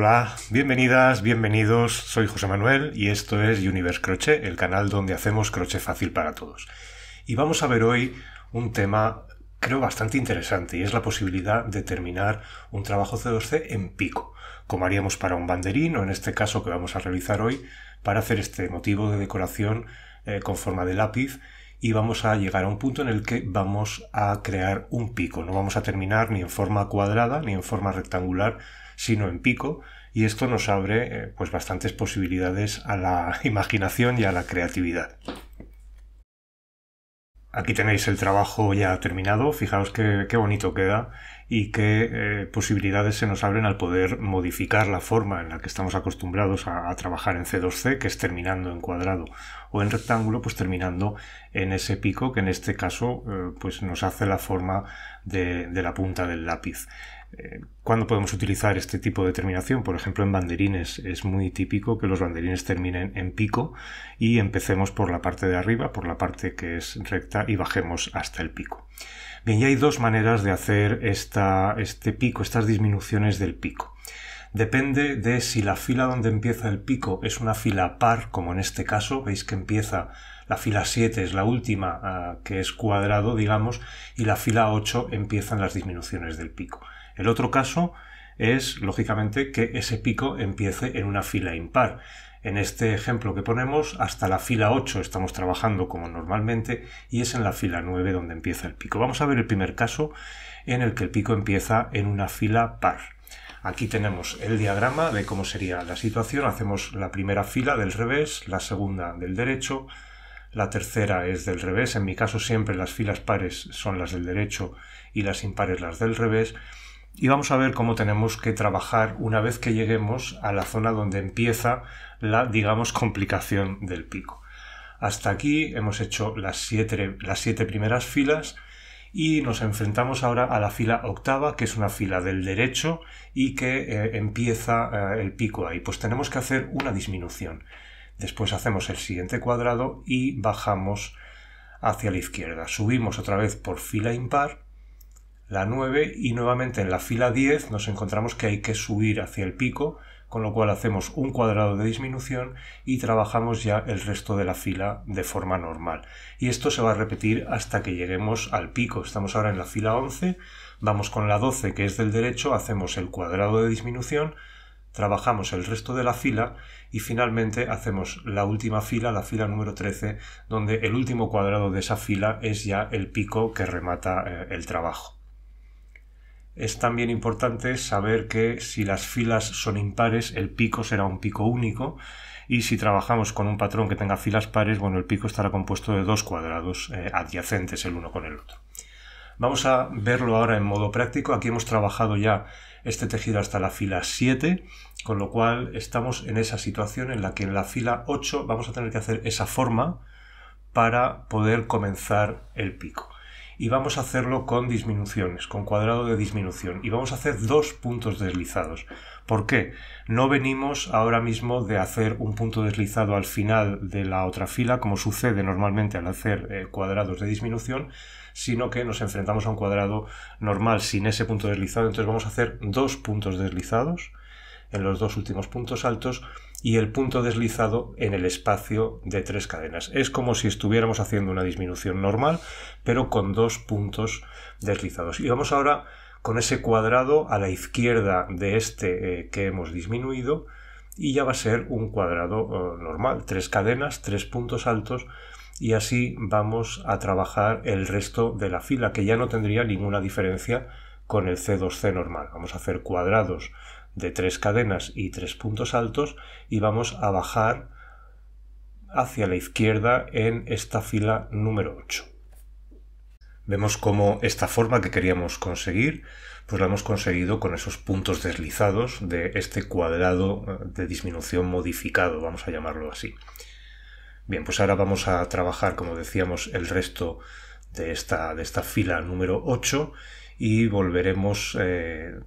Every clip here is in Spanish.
Hola, bienvenidas, bienvenidos, soy José Manuel y esto es Universe Crochet, el canal donde hacemos crochet fácil para todos. Y vamos a ver hoy un tema, creo, bastante interesante y es la posibilidad de terminar un trabajo C2C en pico, como haríamos para un banderín o en este caso que vamos a realizar hoy para hacer este motivo de decoración con forma de lápiz. Y vamos a llegar a un punto en el que vamos a crear un pico. No vamos a terminar ni en forma cuadrada ni en forma rectangular, sino en pico, y esto nos abre pues bastantes posibilidades a la imaginación y a la creatividad. Aquí tenéis el trabajo ya terminado, fijaos qué bonito queda y qué posibilidades se nos abren al poder modificar la forma en la que estamos acostumbrados a trabajar en C2C, que es terminando en cuadrado o en rectángulo, pues terminando en ese pico que en este caso pues nos hace la forma de la punta del lápiz. ¿Cuándo podemos utilizar este tipo de terminación? Por ejemplo, en banderines es muy típico que los banderines terminen en pico y empecemos por la parte de arriba, por la parte que es recta y bajemos hasta el pico. Bien, y hay dos maneras de hacer este pico, estas disminuciones del pico. Depende de si la fila donde empieza el pico es una fila par, como en este caso, veis que empieza la fila 7 es la última, que es cuadrado, digamos, y la fila 8 empiezan las disminuciones del pico. El otro caso es, lógicamente, que ese pico empiece en una fila impar. En este ejemplo que ponemos, hasta la fila 8 estamos trabajando como normalmente y es en la fila 9 donde empieza el pico. Vamos a ver el primer caso en el que el pico empieza en una fila par. Aquí tenemos el diagrama de cómo sería la situación. Hacemos la primera fila del revés, la segunda del derecho, la tercera es del revés. En mi caso siempre las filas pares son las del derecho y las impares las del revés. Y vamos a ver cómo tenemos que trabajar una vez que lleguemos a la zona donde empieza la, digamos, complicación del pico. Hasta aquí hemos hecho las siete primeras filas y nos enfrentamos ahora a la fila octava, que es una fila del derecho y que empieza el pico ahí. Pues tenemos que hacer una disminución. Después hacemos el siguiente cuadrado y bajamos hacia la izquierda. Subimos otra vez por fila impar, la 9, y nuevamente en la fila 10 nos encontramos que hay que subir hacia el pico, con lo cual hacemos un cuadrado de disminución y trabajamos ya el resto de la fila de forma normal. Y esto se va a repetir hasta que lleguemos al pico. Estamos ahora en la fila 11, vamos con la 12 que es del derecho, hacemos el cuadrado de disminución, trabajamos el resto de la fila y finalmente hacemos la última fila, la fila número 13, donde el último cuadrado de esa fila es ya el pico que remata el trabajo. Es también importante saber que si las filas son impares, el pico será un pico único, y si trabajamos con un patrón que tenga filas pares, bueno, el pico estará compuesto de dos cuadrados adyacentes el uno con el otro. Vamos a verlo ahora en modo práctico. Aquí hemos trabajado ya este tejido hasta la fila 7, con lo cual estamos en esa situación en la que en la fila 8 vamos a tener que hacer esa forma para poder comenzar el pico. Y vamos a hacerlo con disminuciones, con cuadrado de disminución. Y vamos a hacer dos puntos deslizados. ¿Por qué? No venimos ahora mismo de hacer un punto deslizado al final de la otra fila, como sucede normalmente al hacer cuadrados de disminución, sino que nos enfrentamos a un cuadrado normal sin ese punto deslizado. Entonces vamos a hacer dos puntos deslizados en los dos últimos puntos altos y el punto deslizado en el espacio de 3 cadenas. Es como si estuviéramos haciendo una disminución normal, pero con dos puntos deslizados. Y vamos ahora con ese cuadrado a la izquierda de este que hemos disminuido y ya va a ser un cuadrado normal, 3 cadenas, 3 puntos altos, y así vamos a trabajar el resto de la fila, que ya no tendría ninguna diferencia con el C2C normal. Vamos a hacer cuadrados de 3 cadenas y 3 puntos altos y vamos a bajar hacia la izquierda en esta fila número 8. Vemos cómo esta forma que queríamos conseguir, pues la hemos conseguido con esos puntos deslizados de este cuadrado de disminución modificado, vamos a llamarlo así. Bien, pues ahora vamos a trabajar, como decíamos, el resto de esta fila número 8 y volveremos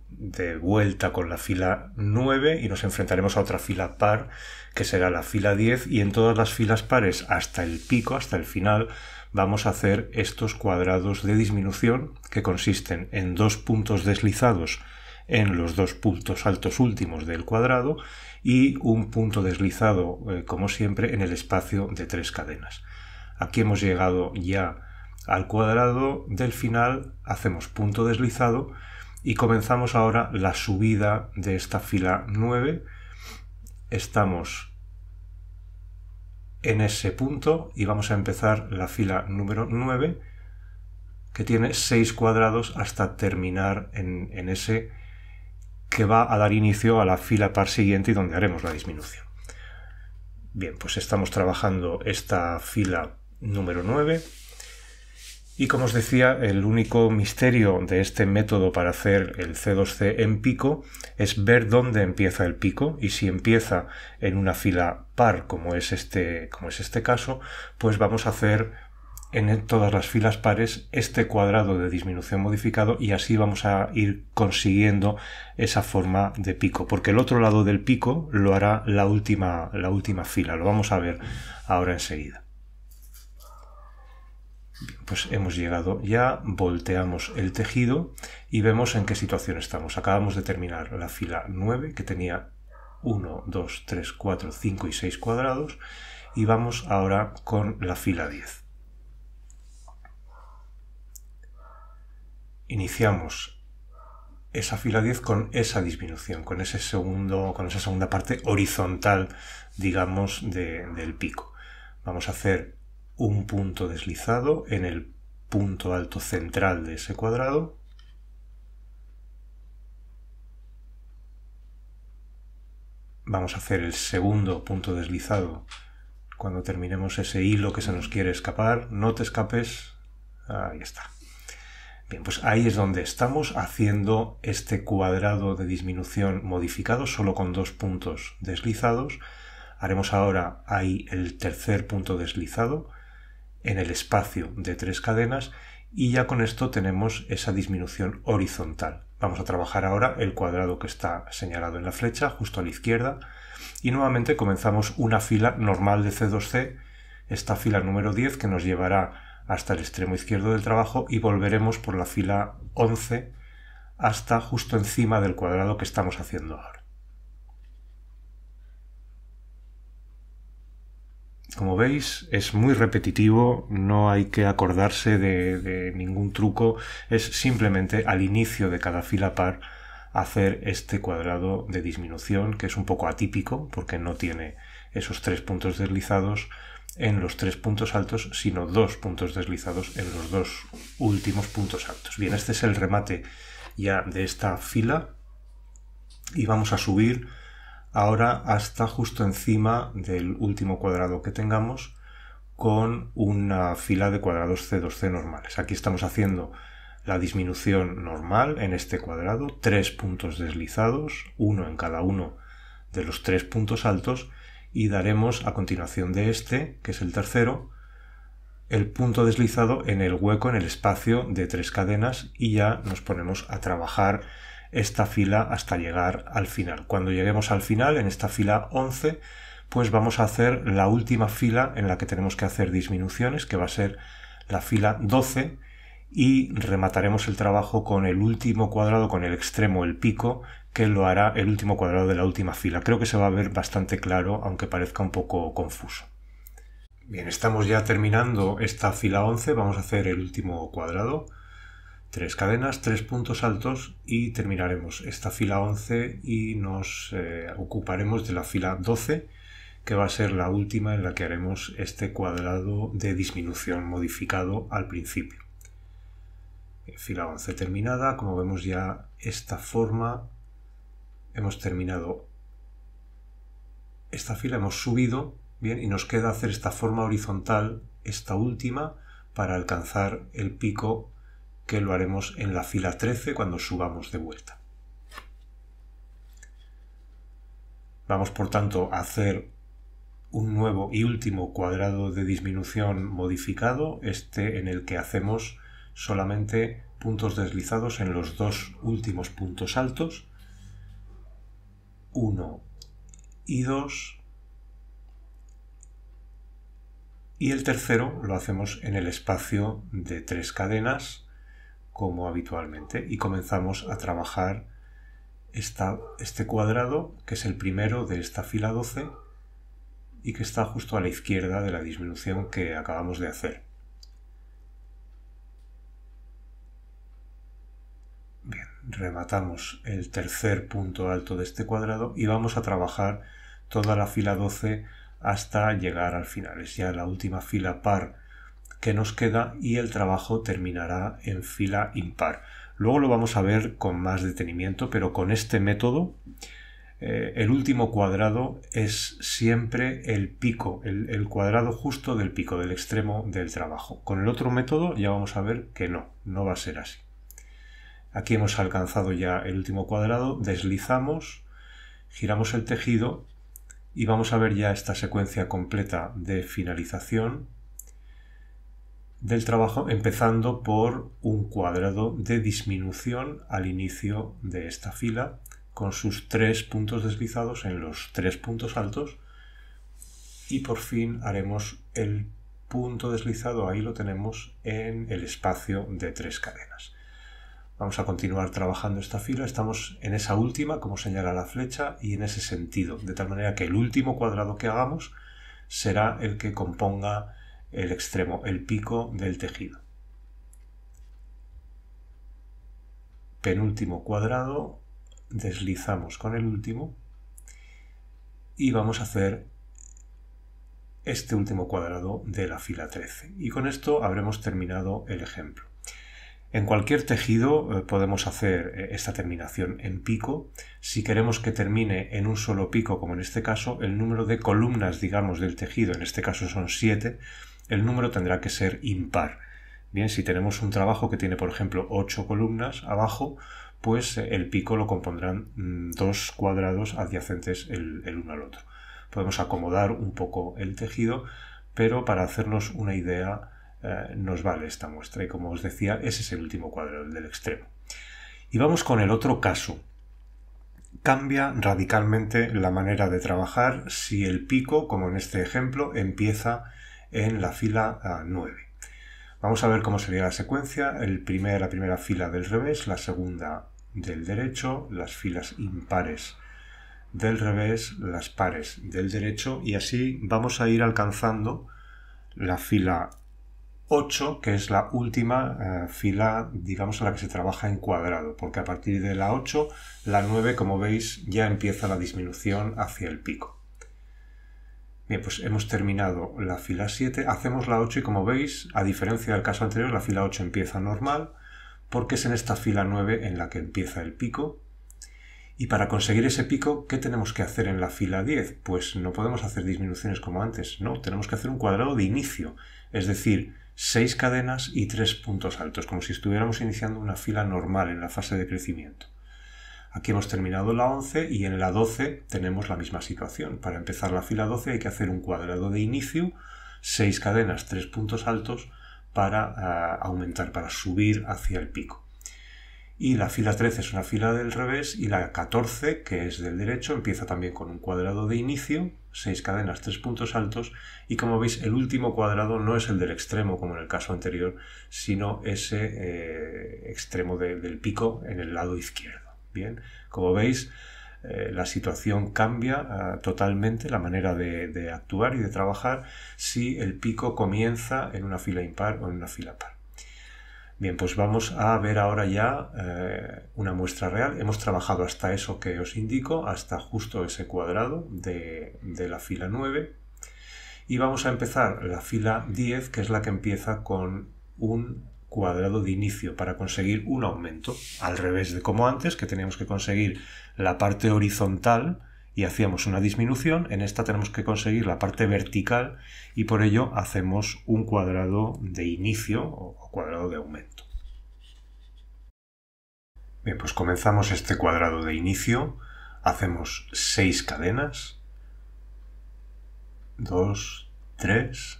de vuelta con la fila 9 y nos enfrentaremos a otra fila par que será la fila 10, y en todas las filas pares hasta el pico, hasta el final, vamos a hacer estos cuadrados de disminución que consisten en dos puntos deslizados en los dos puntos altos últimos del cuadrado y un punto deslizado, como siempre, en el espacio de 3 cadenas. Aquí hemos llegado ya al cuadrado del final, hacemos punto deslizado y comenzamos ahora la subida de esta fila 9. Estamos en ese punto y vamos a empezar la fila número 9, que tiene 6 cuadrados hasta terminar en ese que va a dar inicio a la fila par siguiente y donde haremos la disminución. Bien, pues estamos trabajando esta fila número 9. Y como os decía, el único misterio de este método para hacer el C2C en pico es ver dónde empieza el pico, y si empieza en una fila par, como es este caso, pues vamos a hacer en todas las filas pares este cuadrado de disminución modificado, y así vamos a ir consiguiendo esa forma de pico, porque el otro lado del pico lo hará la última fila. Lo vamos a ver ahora enseguida. Pues hemos llegado ya, volteamos el tejido y vemos en qué situación estamos. Acabamos de terminar la fila 9, que tenía 1, 2, 3, 4, 5 y 6 cuadrados, y vamos ahora con la fila 10. Iniciamos esa fila 10 con esa disminución, con esa segunda parte horizontal, digamos, del pico. Vamos a hacer un punto deslizado en el punto alto central de ese cuadrado. Vamos a hacer el segundo punto deslizado cuando terminemos ese hilo que se nos quiere escapar. No te escapes. Ahí está. Bien, pues ahí es donde estamos haciendo este cuadrado de disminución modificado solo con 2 puntos deslizados. Haremos ahora ahí el tercer punto deslizado en el espacio de 3 cadenas y ya con esto tenemos esa disminución horizontal. Vamos a trabajar ahora el cuadrado que está señalado en la flecha justo a la izquierda y nuevamente comenzamos una fila normal de C2C, esta fila número 10, que nos llevará hasta el extremo izquierdo del trabajo, y volveremos por la fila 11 hasta justo encima del cuadrado que estamos haciendo ahora. Como veis, es muy repetitivo, no hay que acordarse de ningún truco, es simplemente al inicio de cada fila par hacer este cuadrado de disminución, que es un poco atípico porque no tiene esos 3 puntos deslizados en los 3 puntos altos, sino 2 puntos deslizados en los 2 últimos puntos altos. Bien, este es el remate ya de esta fila y vamos a subir ahora hasta justo encima del último cuadrado que tengamos con una fila de cuadrados C2C normales. Aquí estamos haciendo la disminución normal en este cuadrado, 3 puntos deslizados, uno en cada uno de los 3 puntos altos, y daremos a continuación de este, que es el tercero, el punto deslizado en el hueco, en el espacio de 3 cadenas, y ya nos ponemos a trabajar esta fila hasta llegar al final. Cuando lleguemos al final, en esta fila 11, pues vamos a hacer la última fila en la que tenemos que hacer disminuciones, que va a ser la fila 12, y remataremos el trabajo con el último cuadrado, con el extremo, el pico, que lo hará el último cuadrado de la última fila. Creo que se va a ver bastante claro, aunque parezca un poco confuso. Bien, estamos ya terminando esta fila 11, vamos a hacer el último cuadrado, 3 cadenas, 3 puntos altos, y terminaremos esta fila 11 y nos ocuparemos de la fila 12, que va a ser la última en la que haremos este cuadrado de disminución modificado al principio. Fila 11 terminada, como vemos ya esta forma, hemos terminado esta fila, hemos subido, bien, y nos queda hacer esta forma horizontal, esta última, para alcanzar el pico, que lo haremos en la fila 13 cuando subamos de vuelta. Vamos por tanto a hacer un nuevo y último cuadrado de disminución modificado, este en el que hacemos solamente puntos deslizados en los 2 últimos puntos altos, 1 y 2, y el tercero lo hacemos en el espacio de 3 cadenas como habitualmente, y comenzamos a trabajar este cuadrado, que es el primero de esta fila 12 y que está justo a la izquierda de la disminución que acabamos de hacer. Bien, rematamos el tercer punto alto de este cuadrado y vamos a trabajar toda la fila 12 hasta llegar al final. Es ya la última fila par que nos queda y el trabajo terminará en fila impar. Luego lo vamos a ver con más detenimiento, pero con este método el último cuadrado es siempre el pico, el cuadrado justo del pico, del extremo del trabajo. Con el otro método ya vamos a ver que no va a ser así. Aquí hemos alcanzado ya el último cuadrado, deslizamos, giramos el tejido y vamos a ver ya esta secuencia completa de finalización del trabajo, empezando por un cuadrado de disminución al inicio de esta fila con sus 3 puntos deslizados en los 3 puntos altos y por fin haremos el punto deslizado, ahí lo tenemos en el espacio de 3 cadenas. Vamos a continuar trabajando esta fila, estamos en esa última, como señala la flecha, y en ese sentido, de tal manera que el último cuadrado que hagamos será el que componga el extremo, el pico del tejido. Penúltimo cuadrado, deslizamos con el último y vamos a hacer este último cuadrado de la fila 13. Y con esto habremos terminado el ejemplo. En cualquier tejido podemos hacer esta terminación en pico. Si queremos que termine en un solo pico, como en este caso, el número de columnas, digamos, del tejido, en este caso son 7, el número tendrá que ser impar. Bien, si tenemos un trabajo que tiene, por ejemplo, 8 columnas abajo, pues el pico lo compondrán 2 cuadrados adyacentes el uno al otro. Podemos acomodar un poco el tejido, pero para hacernos una idea nos vale esta muestra y como os decía, ese es el último cuadrado, el del extremo. Y vamos con el otro caso. Cambia radicalmente la manera de trabajar si el pico, como en este ejemplo, empieza en la fila 9. Vamos a ver cómo sería la secuencia. La primera fila del revés, la segunda del derecho, las filas impares del revés, las pares del derecho y así vamos a ir alcanzando la fila 8, que es la última fila, digamos, en la que se trabaja en cuadrado, porque a partir de la 8, la 9, como veis, ya empieza la disminución hacia el pico. Bien, pues hemos terminado la fila 7, hacemos la 8 y como veis, a diferencia del caso anterior, la fila 8 empieza normal, porque es en esta fila 9 en la que empieza el pico. Y para conseguir ese pico, ¿qué tenemos que hacer en la fila 10? Pues no podemos hacer disminuciones como antes, no, tenemos que hacer un cuadrado de inicio, es decir, 6 cadenas y 3 puntos altos, como si estuviéramos iniciando una fila normal en la fase de crecimiento. Aquí hemos terminado la 11 y en la 12 tenemos la misma situación. Para empezar la fila 12 hay que hacer un cuadrado de inicio, 6 cadenas, 3 puntos altos para aumentar, para subir hacia el pico. Y la fila 13 es una fila del revés y la 14, que es del derecho, empieza también con un cuadrado de inicio, 6 cadenas, 3 puntos altos y como veis el último cuadrado no es el del extremo como en el caso anterior, sino ese extremo del pico en el lado izquierdo. Bien, como veis la situación cambia totalmente, la manera de actuar y de trabajar si el pico comienza en una fila impar o en una fila par. Bien, pues vamos a ver ahora ya una muestra real. Hemos trabajado hasta eso que os indico, hasta justo ese cuadrado de la fila 9. Y vamos a empezar la fila 10, que es la que empieza con un cuadrado de inicio para conseguir un aumento. Al revés de como antes, que teníamos que conseguir la parte horizontal y hacíamos una disminución, en esta tenemos que conseguir la parte vertical y por ello hacemos un cuadrado de inicio o cuadrado de aumento. Bien, pues comenzamos este cuadrado de inicio, hacemos 6 cadenas, 2, 3,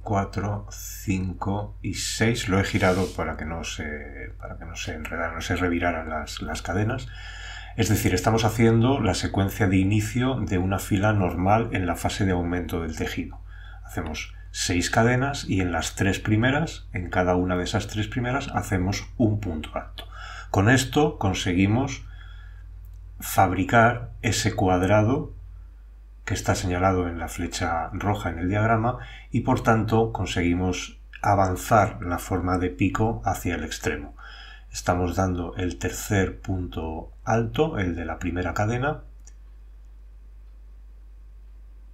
4, 5 y 6. Lo he girado para que no se enredaran, no se reviraran las cadenas. Es decir, estamos haciendo la secuencia de inicio de una fila normal en la fase de aumento del tejido. Hacemos 6 cadenas y en las 3 primeras, en cada una de esas 3 primeras, hacemos un punto alto. Con esto conseguimos fabricar ese cuadrado que está señalado en la flecha roja en el diagrama y por tanto conseguimos avanzar la forma de pico hacia el extremo. Estamos dando el tercer punto alto, el de la primera cadena,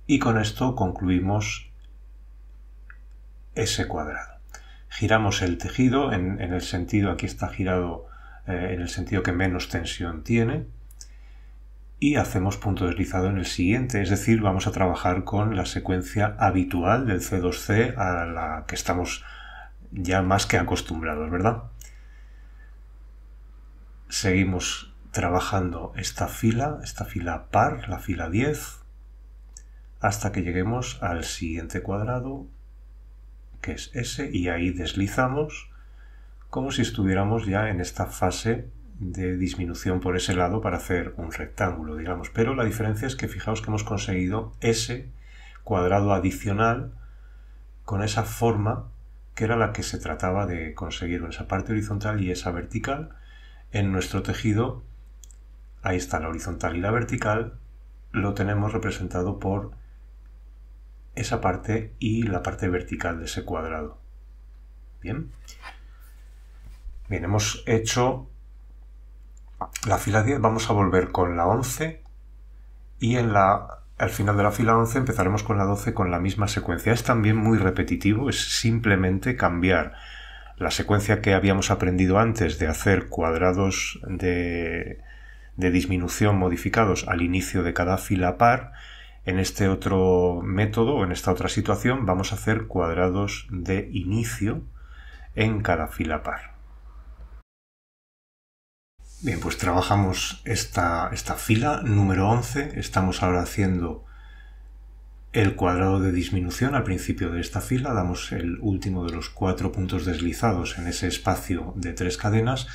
y con esto concluimos ese cuadrado. Giramos el tejido en el sentido, aquí está girado en el sentido que menos tensión tiene, y hacemos punto deslizado en el siguiente, es decir, vamos a trabajar con la secuencia habitual del C2C a la que estamos ya más que acostumbrados, ¿verdad? Seguimos trabajando esta fila par, la fila 10, hasta que lleguemos al siguiente cuadrado, que es ese, y ahí deslizamos como si estuviéramos ya en esta fase de disminución por ese lado para hacer un rectángulo, digamos. Pero la diferencia es que fijaos que hemos conseguido ese cuadrado adicional con esa forma que era la que se trataba de conseguir, en esa parte horizontal y esa vertical. En nuestro tejido, ahí está la horizontal y la vertical, lo tenemos representado por esa parte y la parte vertical de ese cuadrado. Bien, hemos hecho la fila 10, vamos a volver con la 11 y al final de la fila 11 empezaremos con la 12 con la misma secuencia. Es también muy repetitivo, es simplemente cambiar la secuencia que habíamos aprendido antes de hacer cuadrados de disminución modificados al inicio de cada fila par. En este otro método o en esta otra situación vamos a hacer cuadrados de inicio en cada fila par. Bien, pues trabajamos esta fila número 11. Estamos ahora haciendo el cuadrado de disminución al principio de esta fila. Damos el último de los 4 puntos deslizados en ese espacio de 3 cadenas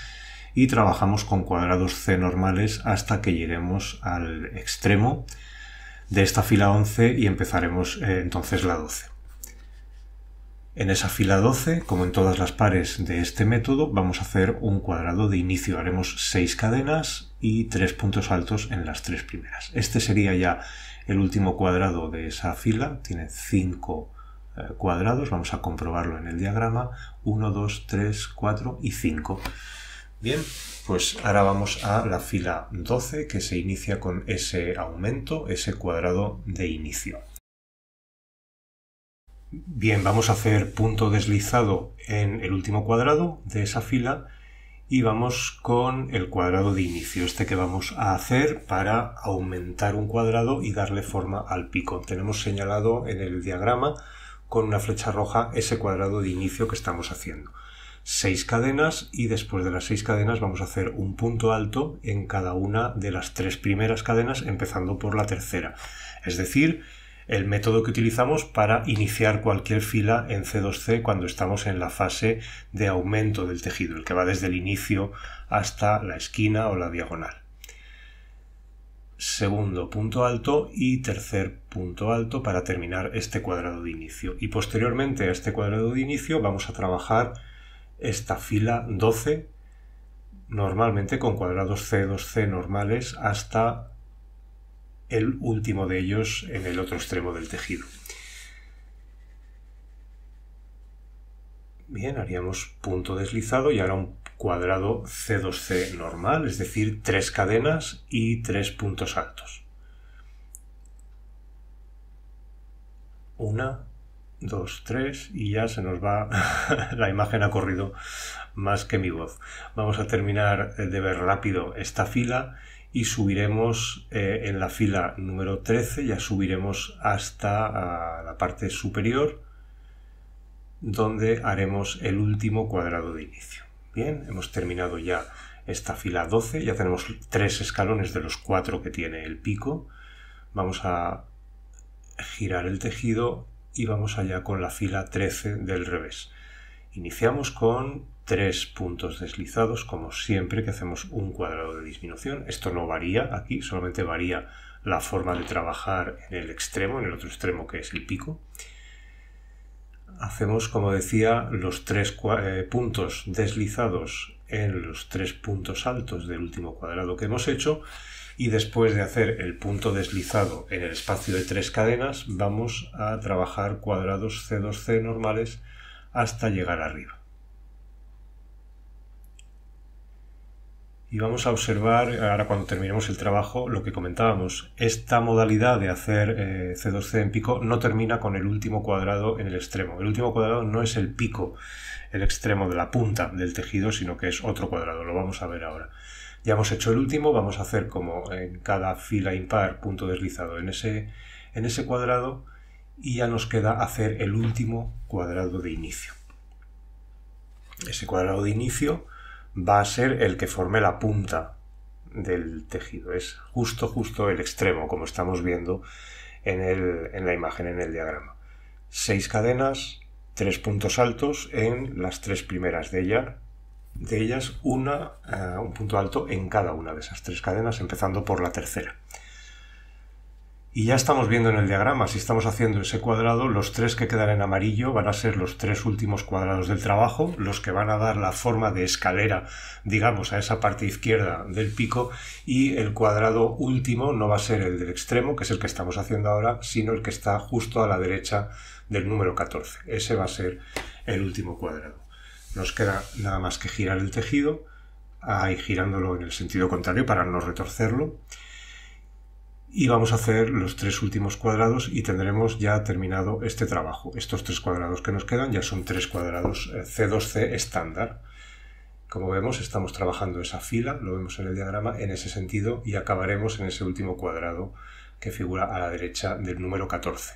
y trabajamos con cuadrados C normales hasta que lleguemos al extremo de esta fila 11 y empezaremos entonces la 12. En esa fila 12, como en todas las pares de este método, vamos a hacer un cuadrado de inicio. Haremos 6 cadenas y 3 puntos altos en las 3 primeras. Este sería ya el último cuadrado de esa fila. Tiene 5 cuadrados. Vamos a comprobarlo en el diagrama. 1, 2, 3, 4 y 5. Bien, pues ahora vamos a la fila 12 que se inicia con ese aumento, ese cuadrado de inicio. Bien, vamos a hacer punto deslizado en el último cuadrado de esa fila y vamos con el cuadrado de inicio, este que vamos a hacer para aumentar un cuadrado y darle forma al pico. Tenemos señalado en el diagrama con una flecha roja ese cuadrado de inicio que estamos haciendo. 6 cadenas y después de las 6 cadenas vamos a hacer un punto alto en cada una de las 3 primeras cadenas, empezando por la tercera. Es decir, el método que utilizamos para iniciar cualquier fila en C2C cuando estamos en la fase de aumento del tejido, el que va desde el inicio hasta la esquina o la diagonal. Segundo punto alto y tercer punto alto para terminar este cuadrado de inicio. Y posteriormente a este cuadrado de inicio vamos a trabajar esta fila 12, normalmente con cuadrados C2C normales hasta el último de ellos en el otro extremo del tejido. Bien, haríamos punto deslizado y ahora un cuadrado C2C normal, es decir, 3 cadenas y 3 puntos altos. 1, 2, 3 y ya se nos va, la imagen ha corrido más que mi voz. Vamos a terminar de ver rápido esta fila y subiremos en la fila número 13, ya subiremos hasta la parte superior donde haremos el último cuadrado de inicio. Bien, hemos terminado ya esta fila 12, ya tenemos 3 escalones de los 4 que tiene el pico. Vamos a girar el tejido y vamos allá con la fila 13 del revés. Iniciamos con 3 puntos deslizados, como siempre que hacemos un cuadrado de disminución. Esto no varía aquí, solamente varía la forma de trabajar en el extremo, en el otro extremo que es el pico. hacemos, como decía, los tres puntos deslizados en los 3 puntos altos del último cuadrado que hemos hecho, y después de hacer el punto deslizado en el espacio de 3 cadenas vamos a trabajar cuadrados C2C normales hasta llegar arriba. Y vamos a observar, ahora cuando terminemos el trabajo, lo que comentábamos. Esta modalidad de hacer C2C en pico no termina con el último cuadrado en el extremo. El último cuadrado no es el pico, el extremo de la punta del tejido, sino que es otro cuadrado. Lo vamos a ver ahora. Ya hemos hecho el último, vamos a hacer como en cada fila impar punto deslizado en ese cuadrado, y ya nos queda hacer el último cuadrado de inicio. Ese cuadrado de inicio va a ser el que forme la punta del tejido. Es justo el extremo, como estamos viendo en la imagen, en el diagrama. 6 cadenas, 3 puntos altos en las 3 primeras de ellas, un punto alto en cada una de esas 3 cadenas, empezando por la tercera. Y ya estamos viendo en el diagrama, si estamos haciendo ese cuadrado, los 3 que quedan en amarillo van a ser los 3 últimos cuadrados del trabajo, los que van a dar la forma de escalera, digamos, a esa parte izquierda del pico, y el cuadrado último no va a ser el del extremo, que es el que estamos haciendo ahora, sino el que está justo a la derecha del número 14. Ese va a ser el último cuadrado. Nos queda nada más que girar el tejido, ahí girándolo en el sentido contrario para no retorcerlo. Y vamos a hacer los 3 últimos cuadrados y tendremos ya terminado este trabajo. Estos 3 cuadrados que nos quedan ya son 3 cuadrados C2C estándar. Como vemos, estamos trabajando esa fila, lo vemos en el diagrama, en ese sentido, y acabaremos en ese último cuadrado que figura a la derecha del número 14.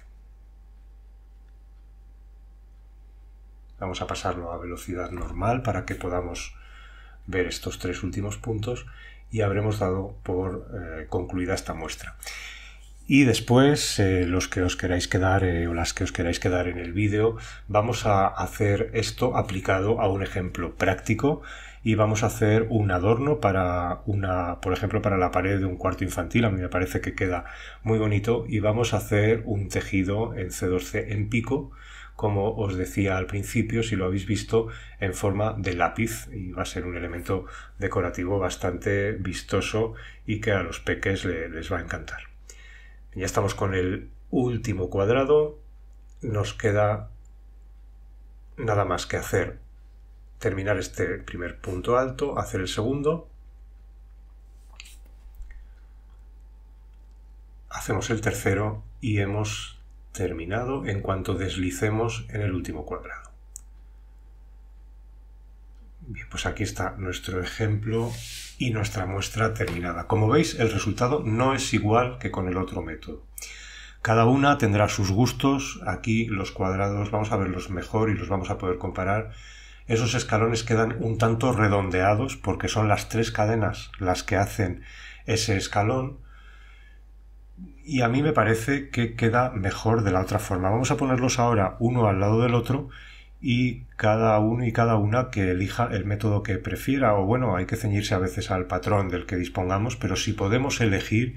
Vamos a pasarlo a velocidad normal para que podamos ver estos 3 últimos puntos, y habremos dado por concluida esta muestra. Y después, los que os queráis quedar o las que os queráis quedar en el vídeo, vamos a hacer esto aplicado a un ejemplo práctico, y vamos a hacer un adorno para por ejemplo, para la pared de un cuarto infantil. A mí me parece que queda muy bonito, y vamos a hacer un tejido en C2C en pico, como os decía al principio, si lo habéis visto, en forma de lápiz, y va a ser un elemento decorativo bastante vistoso y que a los peques les va a encantar. Ya estamos con el último cuadrado, nos queda nada más que terminar este primer punto alto, hacer el segundo, hacemos el tercero y hemos terminado en cuanto deslicemos en el último cuadrado. Bien, pues aquí está nuestro ejemplo y nuestra muestra terminada. Como veis, el resultado no es igual que con el otro método. Cada una tendrá sus gustos. Aquí los cuadrados vamos a verlos mejor y los vamos a poder comparar. Esos escalones quedan un tanto redondeados porque son las 3 cadenas las que hacen ese escalón, y a mí me parece que queda mejor de la otra forma. Vamos a ponerlos ahora uno al lado del otro, y cada uno y cada una que elija el método que prefiera, o bueno, hay que ceñirse a veces al patrón del que dispongamos, pero si podemos elegir,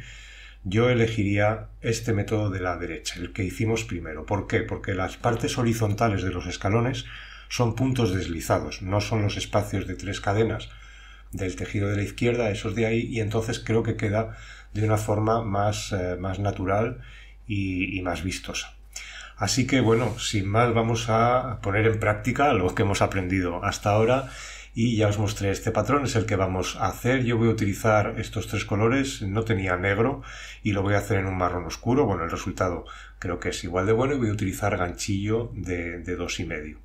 yo elegiría este método de la derecha, el que hicimos primero. ¿Por qué? Porque las partes horizontales de los escalones son puntos deslizados, no son los espacios de 3 cadenas del tejido de la izquierda, esos de ahí, y entonces creo que queda de una forma más natural y más vistosa. Así que bueno, sin más, vamos a poner en práctica lo que hemos aprendido hasta ahora, y ya os mostré este patrón, es el que vamos a hacer. Yo voy a utilizar estos 3 colores, no tenía negro y lo voy a hacer en un marrón oscuro. Bueno, el resultado creo que es igual de bueno, y voy a utilizar ganchillo de 2,5.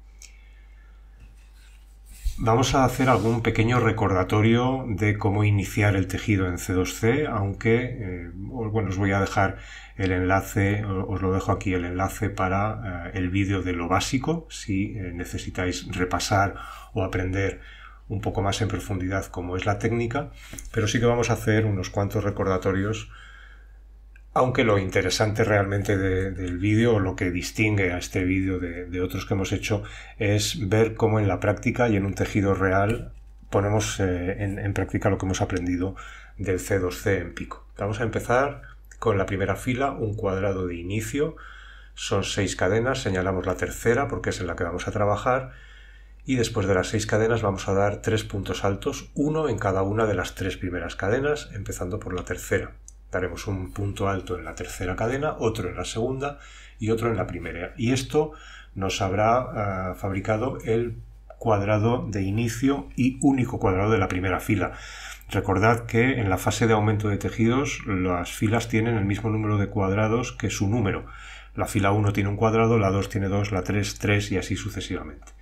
Vamos a hacer algún pequeño recordatorio de cómo iniciar el tejido en C2C, aunque, bueno, os voy a dejar el enlace, os lo dejo aquí el enlace para el vídeo de lo básico, si necesitáis repasar o aprender un poco más en profundidad cómo es la técnica, pero sí que vamos a hacer unos cuantos recordatorios, aunque lo interesante realmente del vídeo, o lo que distingue a este vídeo de otros que hemos hecho, es ver cómo en la práctica y en un tejido real ponemos en práctica lo que hemos aprendido del C2C en pico. Vamos a empezar con la primera fila, un cuadrado de inicio. Son 6 cadenas, señalamos la tercera porque es en la que vamos a trabajar, y después de las 6 cadenas vamos a dar 3 puntos altos, uno en cada una de las 3 primeras cadenas, empezando por la tercera. Daremos un punto alto en la tercera cadena, otro en la segunda y otro en la primera. Y esto nos habrá fabricado el cuadrado de inicio y único cuadrado de la primera fila. Recordad que en la fase de aumento de tejidos las filas tienen el mismo número de cuadrados que su número. La fila 1 tiene un cuadrado, la 2 tiene 2, la 3, 3 y así sucesivamente.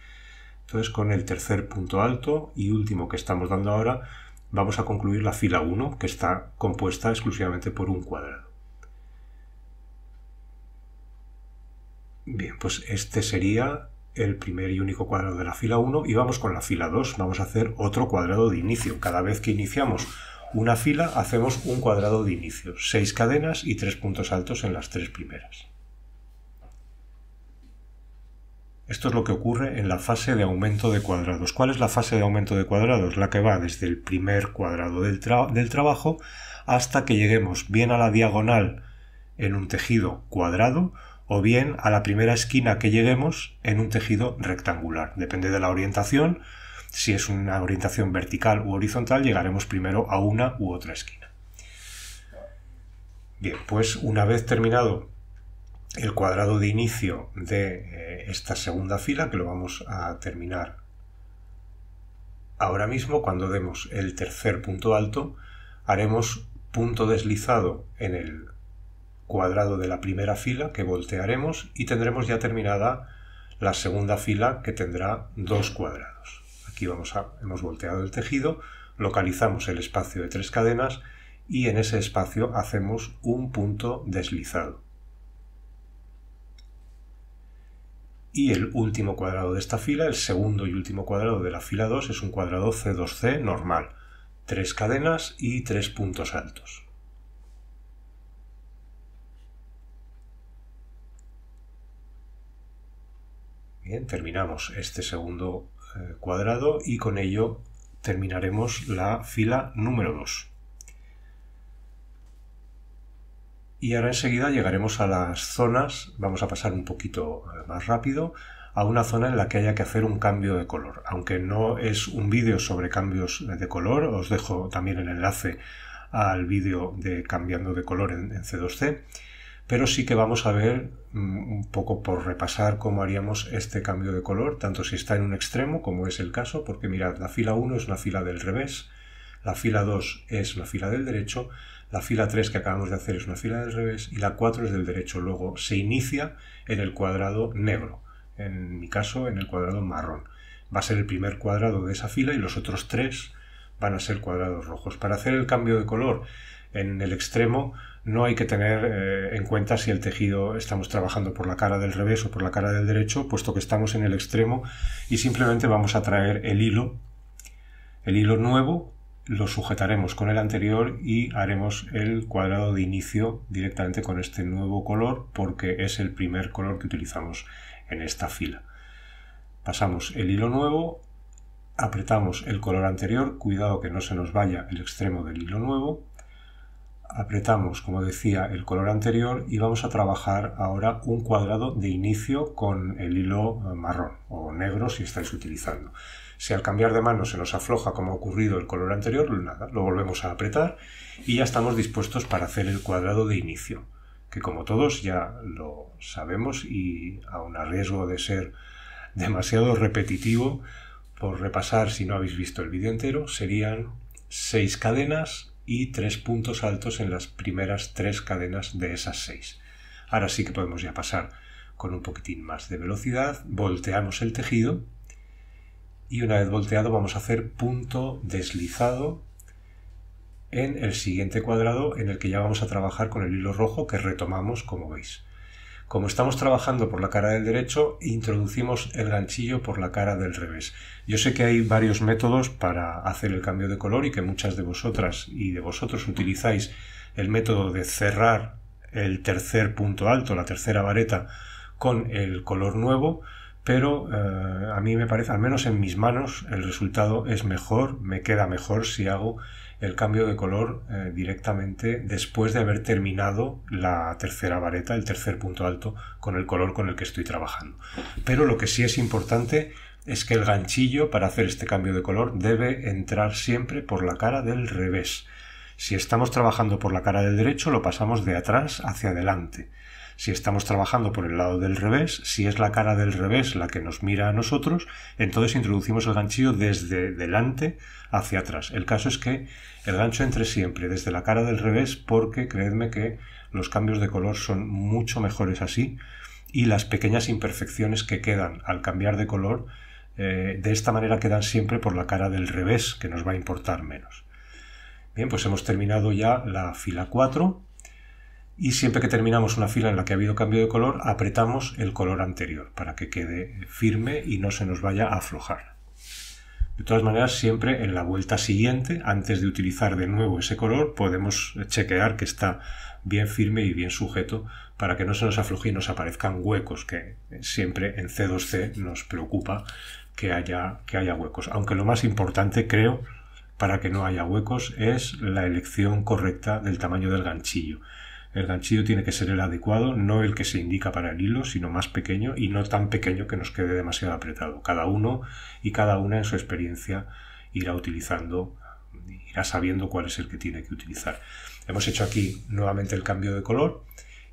Entonces, con el tercer punto alto y último que estamos dando ahora, vamos a concluir la fila 1, que está compuesta exclusivamente por un cuadrado. Bien, pues este sería el primer y único cuadrado de la fila 1 y vamos con la fila 2. Vamos a hacer otro cuadrado de inicio. Cada vez que iniciamos una fila hacemos un cuadrado de inicio. 6 cadenas y 3 puntos altos en las 3 primeras. Esto es lo que ocurre en la fase de aumento de cuadrados. ¿Cuál es la fase de aumento de cuadrados? La que va desde el primer cuadrado del trabajo hasta que lleguemos bien a la diagonal en un tejido cuadrado o bien a la primera esquina que lleguemos en un tejido rectangular. Depende de la orientación. Si es una orientación vertical u horizontal, llegaremos primero a una u otra esquina. Bien, pues una vez terminado el cuadrado de inicio de esta segunda fila, que lo vamos a terminar ahora mismo, cuando demos el tercer punto alto, haremos punto deslizado en el cuadrado de la primera fila que voltearemos y tendremos ya terminada la segunda fila, que tendrá 2 cuadrados. Aquí hemos volteado el tejido, localizamos el espacio de 3 cadenas y en ese espacio hacemos un punto deslizado. Y el último cuadrado de esta fila, el segundo y último cuadrado de la fila 2, es un cuadrado C2C normal. 3 cadenas y 3 puntos altos. Bien, terminamos este segundo cuadrado y con ello terminaremos la fila número 2. Y ahora enseguida llegaremos a las zonas, vamos a pasar un poquito más rápido, a una zona en la que haya que hacer un cambio de color. Aunque no es un vídeo sobre cambios de color, os dejo también el enlace al vídeo de cambiando de color en C2C, pero sí que vamos a ver un poco por repasar cómo haríamos este cambio de color, tanto si está en un extremo, como es el caso, porque mirad, la fila 1 es una fila del revés, la fila 2 es una fila del derecho, la fila 3 que acabamos de hacer es una fila del revés y la 4 es del derecho. Luego se inicia en el cuadrado negro, en mi caso en el cuadrado marrón. Va a ser el primer cuadrado de esa fila y los otros 3 van a ser cuadrados rojos. Para hacer el cambio de color en el extremo no hay que tener en cuenta si el tejido estamos trabajando por la cara del revés o por la cara del derecho, puesto que estamos en el extremo, y simplemente vamos a traer el hilo nuevo, lo sujetaremos con el anterior y haremos el cuadrado de inicio directamente con este nuevo color, porque es el primer color que utilizamos en esta fila. Pasamos el hilo nuevo, apretamos el color anterior, cuidado que no se nos vaya el extremo del hilo nuevo, apretamos, como decía, el color anterior y vamos a trabajar ahora un cuadrado de inicio con el hilo marrón o negro si estáis utilizando. Si al cambiar de mano se nos afloja como ha ocurrido el color anterior, nada, lo volvemos a apretar y ya estamos dispuestos para hacer el cuadrado de inicio, que como todos ya lo sabemos y aun a riesgo de ser demasiado repetitivo, por repasar si no habéis visto el vídeo entero, serían 6 cadenas y 3 puntos altos en las primeras 3 cadenas de esas 6. Ahora sí que podemos ya pasar con un poquitín más de velocidad, volteamos el tejido y una vez volteado vamos a hacer punto deslizado en el siguiente cuadrado, en el que ya vamos a trabajar con el hilo rojo que retomamos, como veis. Como estamos trabajando por la cara del derecho, introducimos el ganchillo por la cara del revés. Yo sé que hay varios métodos para hacer el cambio de color y que muchas de vosotras y de vosotros utilizáis el método de cerrar el tercer punto alto, la tercera vareta, con el color nuevo, pero a mí me parece, al menos en mis manos, el resultado es mejor, me queda mejor si hago el cambio de color directamente después de haber terminado la tercera vareta, el tercer punto alto, con el color con el que estoy trabajando. Pero lo que sí es importante es que el ganchillo para hacer este cambio de color debe entrar siempre por la cara del revés. Si estamos trabajando por la cara del derecho, lo pasamos de atrás hacia adelante. Si estamos trabajando por el lado del revés, si es la cara del revés la que nos mira a nosotros, entonces introducimos el ganchillo desde delante hacia atrás. El caso es que el gancho entre siempre desde la cara del revés, porque creedme que los cambios de color son mucho mejores así, y las pequeñas imperfecciones que quedan al cambiar de color de esta manera quedan siempre por la cara del revés, que nos va a importar menos. Bien, pues hemos terminado ya la fila 4 y siempre que terminamos una fila en la que ha habido cambio de color, apretamos el color anterior para que quede firme y no se nos vaya a aflojar. De todas maneras, siempre en la vuelta siguiente, antes de utilizar de nuevo ese color, podemos chequear que está bien firme y bien sujeto para que no se nos afloje y nos aparezcan huecos, que siempre en C2C nos preocupa que haya huecos. Aunque lo más importante, creo, para que no haya huecos es la elección correcta del tamaño del ganchillo. El ganchillo tiene que ser el adecuado, no el que se indica para el hilo, sino más pequeño y no tan pequeño que nos quede demasiado apretado. Cada uno y cada una en su experiencia irá sabiendo cuál es el que tiene que utilizar. Hemos hecho aquí nuevamente el cambio de color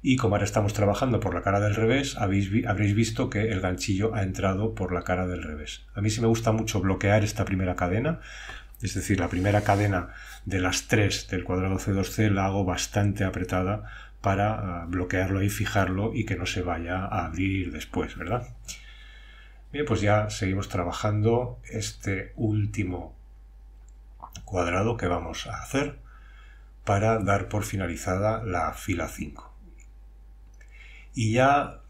y como ahora estamos trabajando por la cara del revés, habréis visto que el ganchillo ha entrado por la cara del revés. A mí sí me gusta mucho bloquear esta primera cadena. Es decir, la primera cadena de las 3 del cuadrado C2C la hago bastante apretada para bloquearlo y fijarlo y que no se vaya a abrir después, ¿verdad? Bien, pues ya seguimos trabajando este último cuadrado que vamos a hacer para dar por finalizada la fila 5. Y ya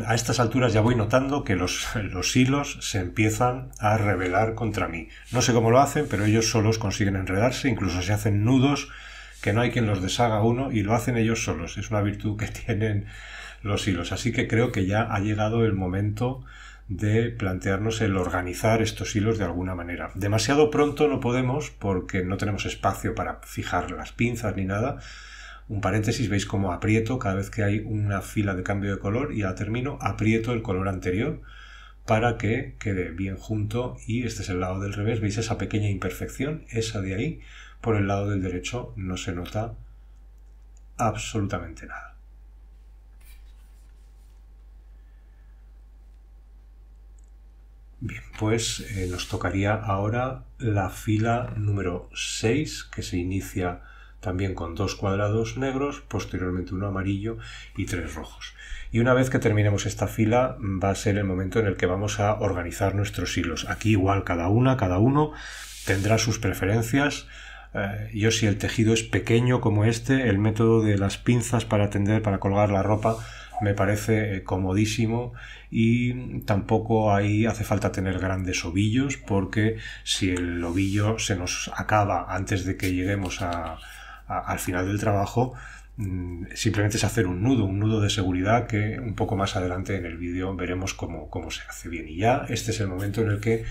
a estas alturas ya voy notando que los hilos se empiezan a rebelar contra mí. No sé cómo lo hacen, pero ellos solos consiguen enredarse, incluso se hacen nudos que no hay quien los deshaga uno y lo hacen ellos solos. Es una virtud que tienen los hilos. Así que creo que ya ha llegado el momento de plantearnos el organizar estos hilos de alguna manera. Demasiado pronto no podemos porque no tenemos espacio para fijar las pinzas ni nada. Un paréntesis, veis cómo aprieto cada vez que hay una fila de cambio de color y ya termino, aprieto el color anterior para que quede bien junto y este es el lado del revés, veis esa pequeña imperfección, esa de ahí, por el lado del derecho no se nota absolutamente nada. Bien, pues nos tocaría ahora la fila número 6 que se inicia también con 2 cuadrados negros, posteriormente uno amarillo y 3 rojos. Y una vez que terminemos esta fila va a ser el momento en el que vamos a organizar nuestros hilos. Aquí igual cada uno tendrá sus preferencias. Yo si el tejido es pequeño como este, el método de las pinzas para colgar la ropa me parece comodísimo y tampoco ahí hace falta tener grandes ovillos porque si el ovillo se nos acaba antes de que lleguemos al final del trabajo, simplemente es hacer un nudo de seguridad que un poco más adelante en el vídeo veremos cómo se hace bien. Y ya este es el momento en el que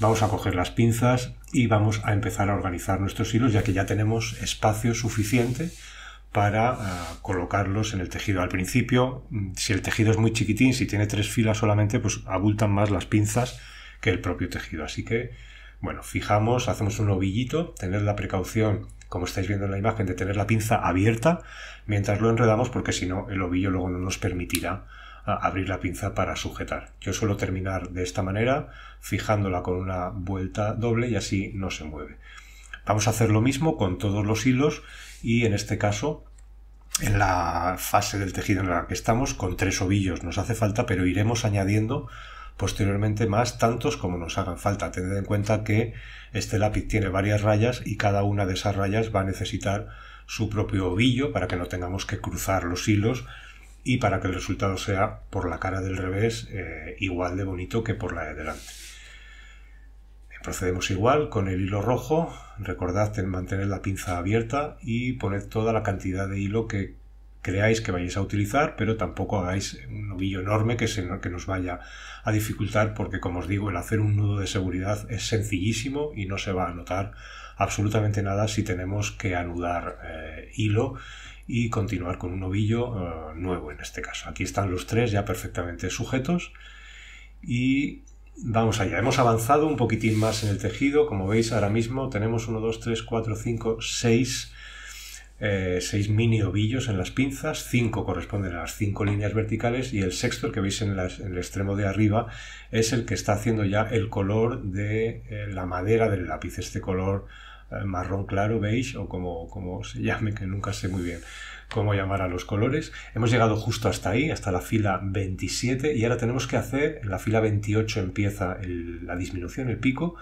vamos a coger las pinzas y vamos a empezar a organizar nuestros hilos ya que ya tenemos espacio suficiente para colocarlos en el tejido. Al principio, si el tejido es muy chiquitín, si tiene 3 filas solamente, pues abultan más las pinzas que el propio tejido. Así que, bueno, fijamos, hacemos un ovillito, tened la precaución, como estáis viendo en la imagen, de tener la pinza abierta mientras lo enredamos, porque si no, el ovillo luego no nos permitirá abrir la pinza para sujetar. Yo suelo terminar de esta manera, fijándola con una vuelta doble y así no se mueve. Vamos a hacer lo mismo con todos los hilos y en este caso en la fase del tejido en la que estamos con 3 ovillos nos hace falta, pero iremos añadiendo posteriormente más tantos como nos hagan falta. Tened en cuenta que este lápiz tiene varias rayas y cada una de esas rayas va a necesitar su propio ovillo para que no tengamos que cruzar los hilos y para que el resultado sea por la cara del revés igual de bonito que por la de delante. Procedemos igual con el hilo rojo, recordad mantener la pinza abierta y poned toda la cantidad de hilo que creáis que vayáis a utilizar, pero tampoco hagáis un ovillo enorme que nos vaya a dificultar porque, como os digo, el hacer un nudo de seguridad es sencillísimo y no se va a notar absolutamente nada si tenemos que anudar hilo y continuar con un ovillo nuevo en este caso. Aquí están los tres ya perfectamente sujetos y vamos allá. Hemos avanzado un poquitín más en el tejido. Como veis, ahora mismo tenemos 1, 2, 3, 4, 5, 6 mini ovillos en las pinzas. 5 corresponden a las 5 líneas verticales y el sexto, el que veis en el extremo de arriba, es el que está haciendo ya el color de la madera del lápiz, este color marrón claro, beige, o como se llame, que nunca sé muy bien cómo llamar a los colores. Hemos llegado justo hasta ahí, hasta la fila 27, y ahora tenemos que hacer, en la fila 28 empieza la disminución, el pico,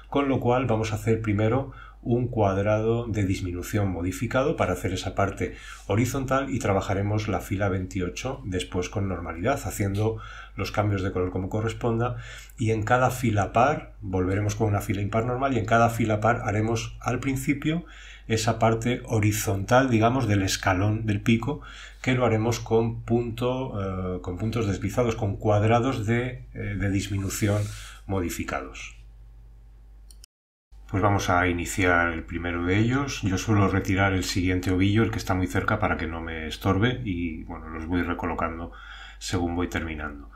con lo cual vamos a hacer primero un cuadrado de disminución modificado para hacer esa parte horizontal y trabajaremos la fila 28 después con normalidad, haciendo los cambios de color como corresponda, y en cada fila par volveremos con una fila impar normal y en cada fila par haremos al principio esa parte horizontal, digamos, del escalón del pico, que lo haremos con puntos deslizados, con cuadrados de disminución modificados. Pues vamos a iniciar el primero de ellos. Yo suelo retirar el siguiente ovillo, el que está muy cerca, para que no me estorbe, y bueno, los voy recolocando según voy terminando.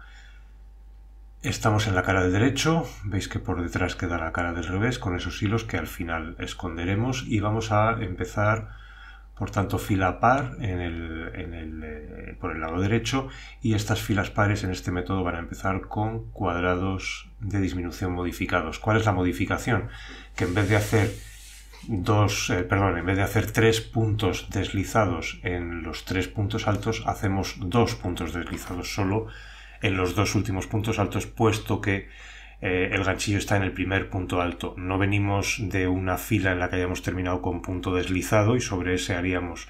Estamos en la cara del derecho, veis que por detrás queda la cara del revés con esos hilos que al final esconderemos, y vamos a empezar por tanto fila par por el lado derecho, y estas filas pares en este método van a empezar con cuadrados de disminución modificados. ¿Cuál es la modificación? Que en vez de hacer en vez de hacer 3 puntos deslizados en los 3 puntos altos, hacemos 2 puntos deslizados solo en los 2 últimos puntos altos, puesto que el ganchillo está en el primer punto alto. No venimos de una fila en la que hayamos terminado con punto deslizado y sobre ese haríamos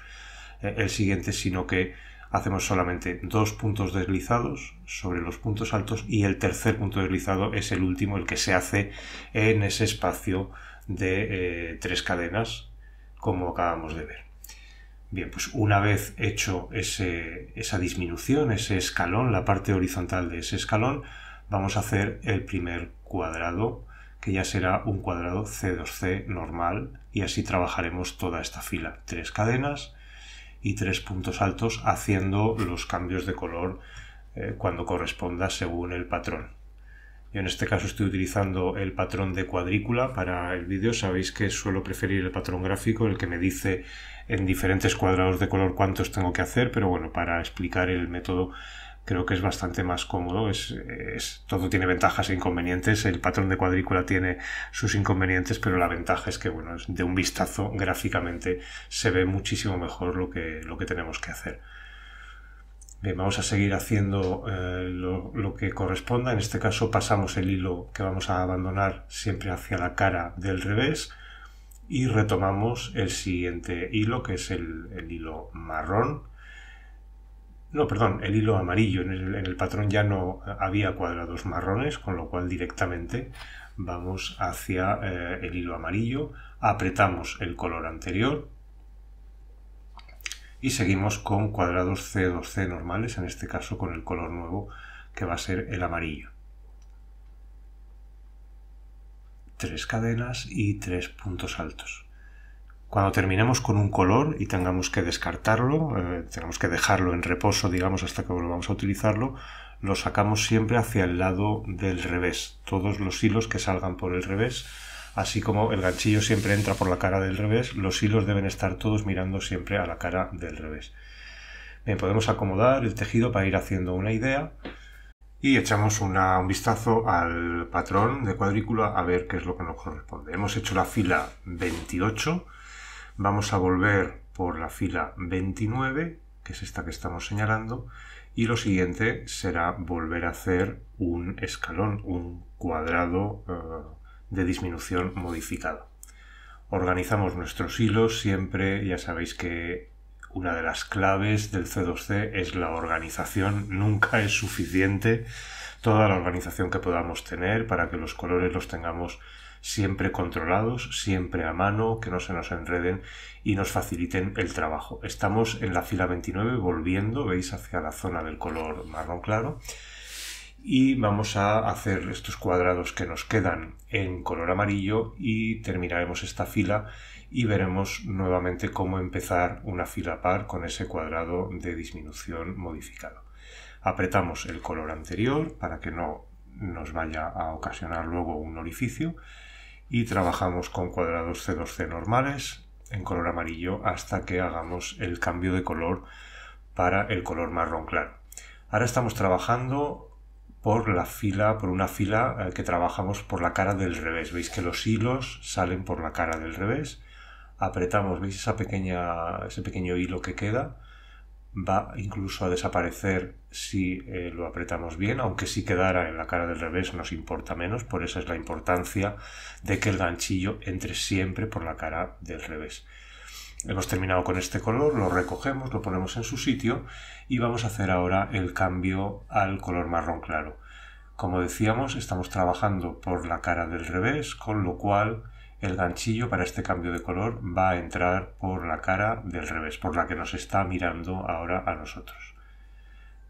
el siguiente, sino que hacemos solamente 2 puntos deslizados sobre los puntos altos y el tercer punto deslizado es el último, el que se hace en ese espacio de 3 cadenas, como acabamos de ver. Bien, pues una vez hecho esa disminución, ese escalón, la parte horizontal de ese escalón, vamos a hacer el primer cuadrado, que ya será un cuadrado C2C normal, y así trabajaremos toda esta fila. 3 cadenas y 3 puntos altos, haciendo los cambios de color cuando corresponda según el patrón. Yo en este caso estoy utilizando el patrón de cuadrícula para el vídeo. Sabéis que suelo preferir el patrón gráfico, el que me dice en diferentes cuadrados de color cuántos tengo que hacer, pero bueno, para explicar el método creo que es bastante más cómodo. Todo tiene ventajas e inconvenientes. El patrón de cuadrícula tiene sus inconvenientes, pero la ventaja es que, bueno, de un vistazo gráficamente se ve muchísimo mejor lo que tenemos que hacer. Bien, vamos a seguir haciendo lo que corresponda. En este caso pasamos el hilo que vamos a abandonar siempre hacia la cara del revés y retomamos el siguiente hilo, que es el hilo marrón. No, perdón, el hilo amarillo. En el patrón ya no había cuadrados marrones, con lo cual directamente vamos hacia el hilo amarillo, apretamos el color anterior y seguimos con cuadrados C2C normales, en este caso con el color nuevo que va a ser el amarillo. 3 cadenas y 3 puntos altos. Cuando terminemos con un color y tengamos que descartarlo, tengamos que dejarlo en reposo, digamos, hasta que volvamos a utilizarlo, lo sacamos siempre hacia el lado del revés. Todos los hilos que salgan por el revés, así como el ganchillo siempre entra por la cara del revés, los hilos deben estar todos mirando siempre a la cara del revés. Bien, podemos acomodar el tejido para ir haciendo una idea y echamos un vistazo al patrón de cuadrícula a ver qué es lo que nos corresponde. Hemos hecho la fila 28, vamos a volver por la fila 29, que es esta que estamos señalando, y lo siguiente será volver a hacer un escalón, un cuadrado de disminución modificado. Organizamos nuestros hilos siempre. Ya sabéis que una de las claves del C2C es la organización. Nunca es suficiente toda la organización que podamos tener para que los colores los tengamos siempre controlados, siempre a mano, que no se nos enreden y nos faciliten el trabajo. Estamos en la fila 29 volviendo, veis, hacia la zona del color marrón claro. y vamos a hacer estos cuadrados que nos quedan en color amarillo y terminaremos esta fila y veremos nuevamente cómo empezar una fila par con ese cuadrado de disminución modificado. Apretamos el color anterior para que no nos vaya a ocasionar luego un orificio y trabajamos con cuadrados C2C normales en color amarillo hasta que hagamos el cambio de color para el color marrón claro. Ahora estamos trabajando por una fila que trabajamos por la cara del revés. Veis que los hilos salen por la cara del revés. Apretamos, veis ese pequeño hilo que queda. Va incluso a desaparecer si lo apretamos bien, aunque si quedara en la cara del revés nos importa menos, por eso es la importancia de que el ganchillo entre siempre por la cara del revés. Hemos terminado con este color, lo recogemos, lo ponemos en su sitio y vamos a hacer ahora el cambio al color marrón claro. Como decíamos, estamos trabajando por la cara del revés, con lo cual el ganchillo para este cambio de color va a entrar por la cara del revés, por la que nos está mirando ahora a nosotros.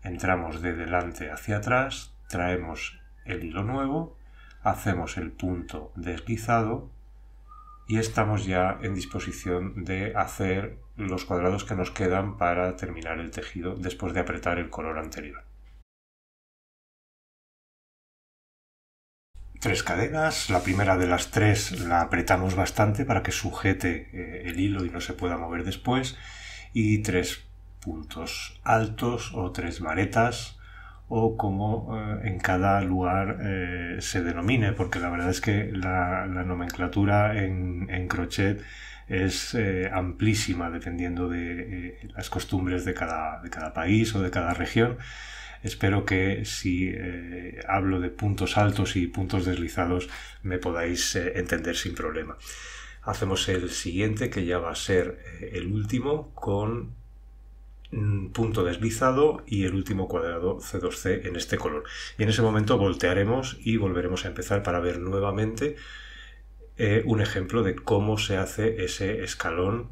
Entramos de delante hacia atrás, traemos el hilo nuevo, hacemos el punto deslizado y estamos ya en disposición de hacer los cuadrados que nos quedan para terminar el tejido después de apretar el color anterior. 3 cadenas, la primera de las 3 la apretamos bastante para que sujete el hilo y no se pueda mover después, y 3 puntos altos o 3 varetas o como en cada lugar se denomine, porque la verdad es que la nomenclatura en crochet es amplísima dependiendo de las costumbres de cada país o de cada región. Espero que si hablo de puntos altos y puntos deslizados me podáis entender sin problema. Hacemos el siguiente, que ya va a ser el último, con un punto deslizado y el último cuadrado C2C en este color. Y en ese momento voltearemos y volveremos a empezar para ver nuevamente un ejemplo de cómo se hace ese escalón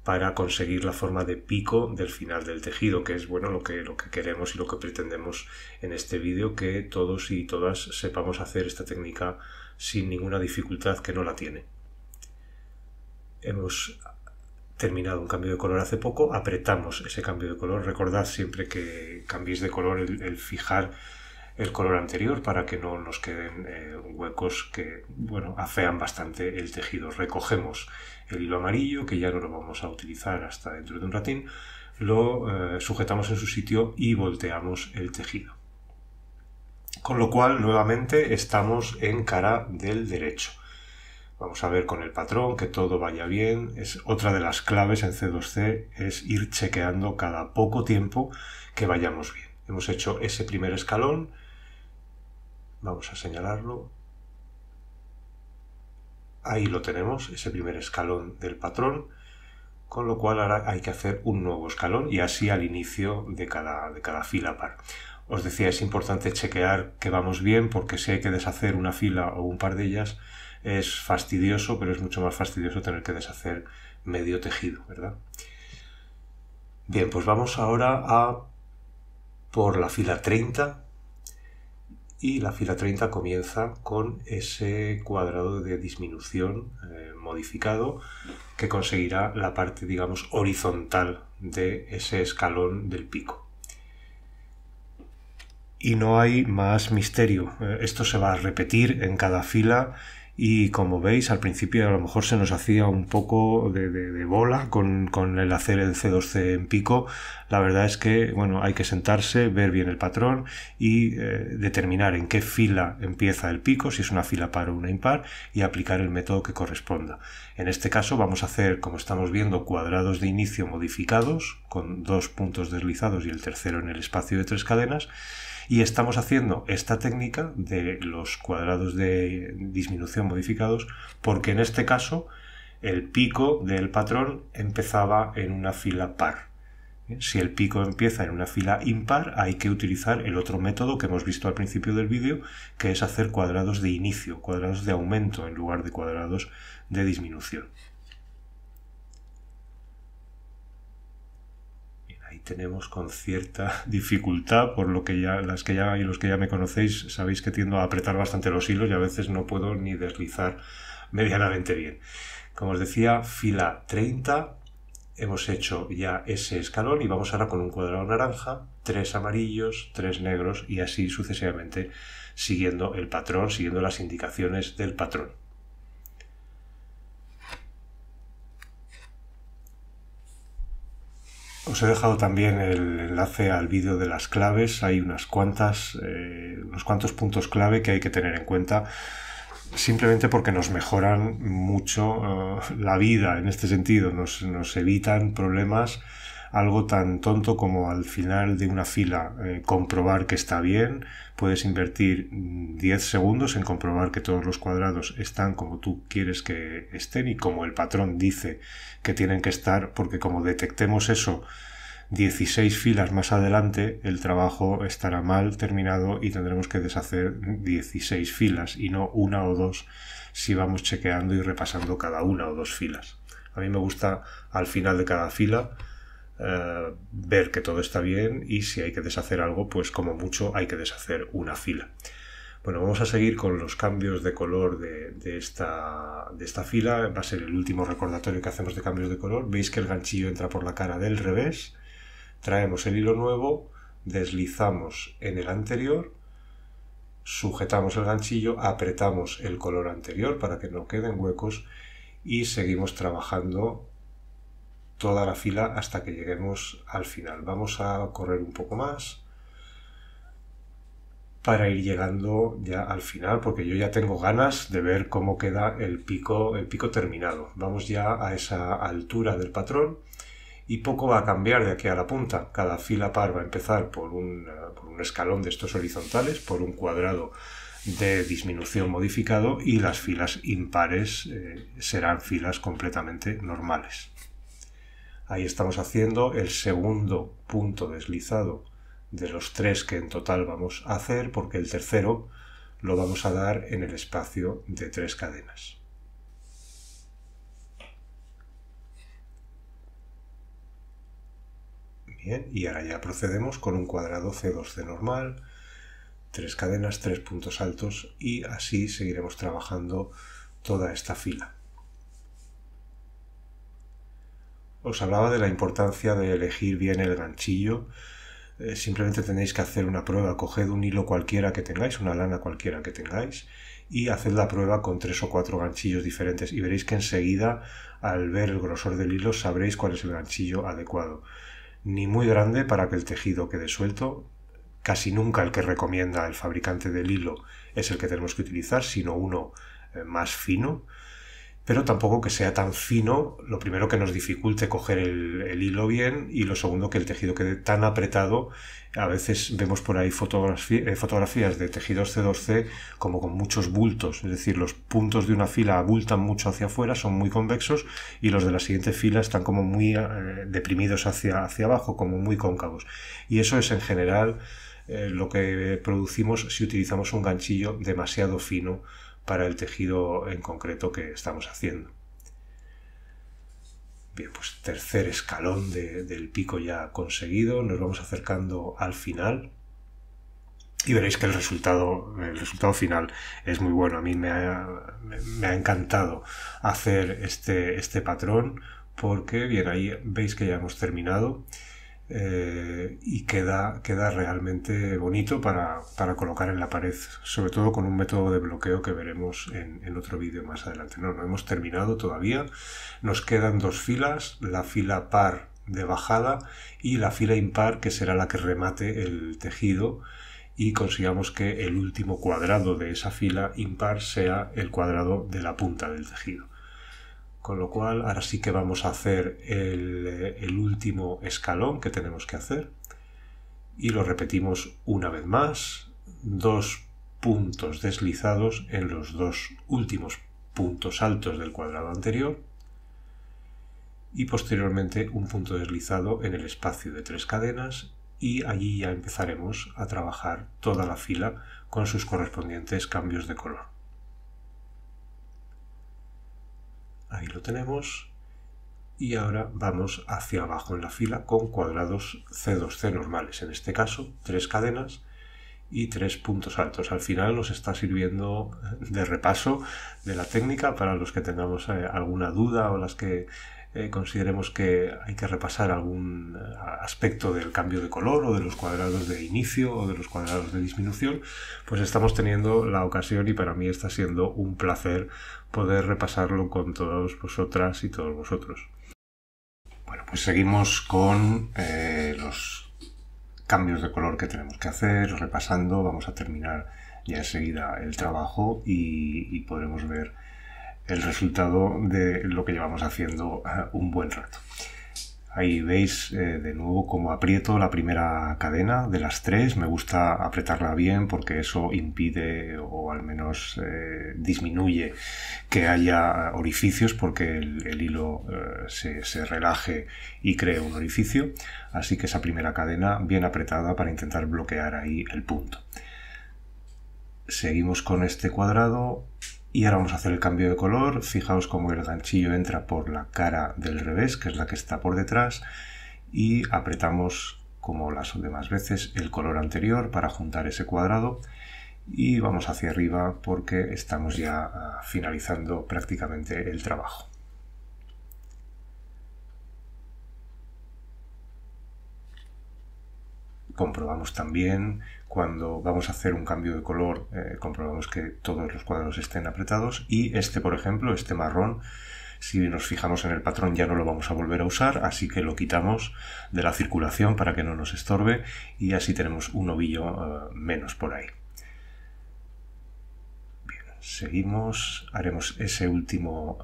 para conseguir la forma de pico del final del tejido, que es bueno lo que queremos y lo que pretendemos en este vídeo, que todos y todas sepamos hacer esta técnica sin ninguna dificultad, que no la tiene. Hemos terminado un cambio de color hace poco, apretamos ese cambio de color. Recordad siempre que cambiéis de color el fijar el color anterior para que no nos queden huecos que afean bastante el tejido. Recogemos el hilo amarillo, que ya no lo vamos a utilizar hasta dentro de un ratín, lo sujetamos en su sitio y volteamos el tejido. Con lo cual nuevamente estamos en cara del derecho. Vamos a ver con el patrón que todo vaya bien. Es otra de las claves en C2C, es ir chequeando cada poco tiempo que vayamos bien. Hemos hecho ese primer escalón, vamos a señalarlo. Ahí lo tenemos, ese primer escalón del patrón, con lo cual ahora hay que hacer un nuevo escalón y así al inicio de cada fila par. Os decía, es importante chequear que vamos bien, porque si hay que deshacer una fila o un par de ellas es fastidioso, pero es mucho más fastidioso tener que deshacer medio tejido, ¿verdad? Bien, pues vamos ahora a por la fila 30. Y la fila 30 comienza con ese cuadrado de disminución modificado que conseguirá la parte, digamos, horizontal de ese escalón del pico. Y no hay más misterio. Esto se va a repetir en cada fila y, como veis, al principio a lo mejor se nos hacía un poco de bola con el hacer el C2C en pico. La verdad es que hay que sentarse, ver bien el patrón y determinar en qué fila empieza el pico, si es una fila par o una impar, y aplicar el método que corresponda. En este caso vamos a hacer, como estamos viendo, cuadrados de inicio modificados con 2 puntos deslizados y el tercero en el espacio de 3 cadenas. Y estamos haciendo esta técnica de los cuadrados de disminución modificados porque en este caso el pico del patrón empezaba en una fila par. Si el pico empieza en una fila impar, hay que utilizar el otro método que hemos visto al principio del vídeo, que es hacer cuadrados de inicio, cuadrados de aumento en lugar de cuadrados de disminución. Bien, ahí tenemos con cierta dificultad, por lo que ya los que ya me conocéis sabéis que tiendo a apretar bastante los hilos y a veces no puedo ni deslizar medianamente bien. Como os decía, fila 30, hemos hecho ya ese escalón y vamos ahora con un cuadrado naranja, 3 amarillos, 3 negros y así sucesivamente, siguiendo el patrón, siguiendo las indicaciones del patrón. Os he dejado también el enlace al vídeo de las claves. Hay unos cuantos puntos clave que hay que tener en cuenta, simplemente porque nos mejoran mucho la vida en este sentido, nos evitan problemas. Algo tan tonto como al final de una fila comprobar que está bien. Puedes invertir 10 segundos en comprobar que todos los cuadrados están como tú quieres que estén y como el patrón dice que tienen que estar, porque como detectemos eso 16 filas más adelante, el trabajo estará mal terminado y tendremos que deshacer 16 filas y no una o dos si vamos chequeando y repasando cada una o dos filas. A mí me gusta al final de cada fila ver que todo está bien y si hay que deshacer algo, pues como mucho hay que deshacer una fila. Bueno, vamos a seguir con los cambios de color de esta fila. Va a ser el último recordatorio que hacemos de cambios de color. Veis que el ganchillo entra por la cara del revés. Traemos el hilo nuevo, deslizamos en el anterior, sujetamos el ganchillo, apretamos el color anterior para que no queden huecos y seguimos trabajando toda la fila hasta que lleguemos al final. Vamos a correr un poco más para ir llegando ya al final, porque yo ya tengo ganas de ver cómo queda el pico terminado. Vamos ya a esa altura del patrón y poco va a cambiar de aquí a la punta. Cada fila par va a empezar por un escalón de estos horizontales, por un cuadrado de disminución modificado y las filas impares serán filas completamente normales. Ahí estamos haciendo el segundo punto deslizado de los 3 que en total vamos a hacer, porque el tercero lo vamos a dar en el espacio de 3 cadenas. Bien, y ahora ya procedemos con un cuadrado C2C normal, 3 cadenas, 3 puntos altos y así seguiremos trabajando toda esta fila. Os hablaba de la importancia de elegir bien el ganchillo. Simplemente tenéis que hacer una prueba. Coged un hilo cualquiera que tengáis, una lana cualquiera que tengáis y haced la prueba con 3 o 4 ganchillos diferentes y veréis que enseguida, al ver el grosor del hilo, sabréis cuál es el ganchillo adecuado. Ni muy grande para que el tejido quede suelto. Casi nunca el que recomienda el fabricante del hilo es el que tenemos que utilizar, sino uno más fino. Pero tampoco que sea tan fino, lo primero que nos dificulte coger el hilo bien y lo segundo que el tejido quede tan apretado. A veces vemos por ahí fotografías de tejidos C2C como con muchos bultos, es decir, los puntos de una fila abultan mucho hacia afuera, son muy convexos y los de la siguiente fila están como muy deprimidos hacia abajo, como muy cóncavos. Y eso es en general lo que producimos si utilizamos un ganchillo demasiado fino para el tejido en concreto que estamos haciendo. Bien, pues tercer escalón del pico ya conseguido, nos vamos acercando al final y veréis que el resultado final es muy bueno. A mí me ha encantado hacer este patrón porque, bien, ahí veis que ya hemos terminado. Y queda realmente bonito para colocar en la pared, sobre todo con un método de bloqueo que veremos en otro vídeo más adelante. No hemos terminado todavía, nos quedan 2 filas, la fila par de bajada y la fila impar, que será la que remate el tejido y consigamos que el último cuadrado de esa fila impar sea el cuadrado de la punta del tejido. Con lo cual ahora sí que vamos a hacer el último escalón que tenemos que hacer y lo repetimos una vez más, 2 puntos deslizados en los 2 últimos puntos altos del cuadrado anterior y posteriormente un punto deslizado en el espacio de 3 cadenas y allí ya empezaremos a trabajar toda la fila con sus correspondientes cambios de color. Ahí lo tenemos Y ahora vamos hacia abajo en la fila con cuadrados C2C normales, en este caso 3 cadenas y 3 puntos altos. Al final nos está sirviendo de repaso de la técnica para los que tengamos alguna duda o las que consideremos que hay que repasar algún aspecto del cambio de color o de los cuadrados de inicio o de los cuadrados de disminución, pues estamos teniendo la ocasión y para mí está siendo un placer poder repasarlo con todos vosotras y todos vosotros. Bueno, pues seguimos con los cambios de color que tenemos que hacer, repasando. Vamos a terminar ya enseguida el trabajo y podremos ver el resultado de lo que llevamos haciendo un buen rato. Ahí veis de nuevo cómo aprieto la primera cadena de las 3. Me gusta apretarla bien porque eso impide o al menos disminuye que haya orificios, porque el hilo se relaje y cree un orificio. Así que esa primera cadena bien apretada para intentar bloquear ahí el punto. Seguimos con este cuadrado. Y ahora vamos a hacer el cambio de color. Fijaos cómo el ganchillo entra por la cara del revés, que es la que está por detrás, y apretamos, como las demás veces, el color anterior para juntar ese cuadrado y vamos hacia arriba porque estamos ya finalizando prácticamente el trabajo. Comprobamos también cuando vamos a hacer un cambio de color, comprobamos que todos los cuadrados estén apretados, y este, por ejemplo, este marrón, si nos fijamos en el patrón ya no lo vamos a volver a usar, así que lo quitamos de la circulación para que no nos estorbe y así tenemos un ovillo menos por ahí. Bien, seguimos, haremos ese último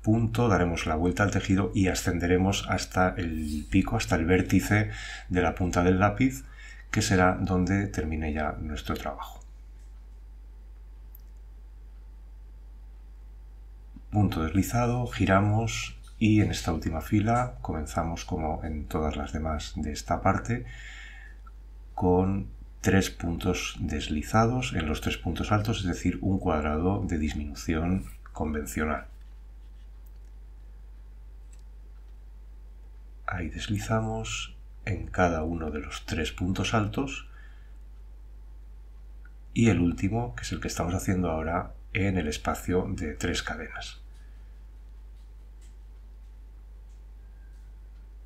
punto, daremos la vuelta al tejido y ascenderemos hasta el pico, hasta el vértice de la punta del lápiz, que será donde termine ya nuestro trabajo. Punto deslizado, giramos y en esta última fila comenzamos, como en todas las demás de esta parte, con 3 puntos deslizados en los 3 puntos altos, es decir, un cuadrado de disminución convencional. Ahí deslizamos en cada uno de los 3 puntos altos y el último, que es el que estamos haciendo ahora, en el espacio de 3 cadenas.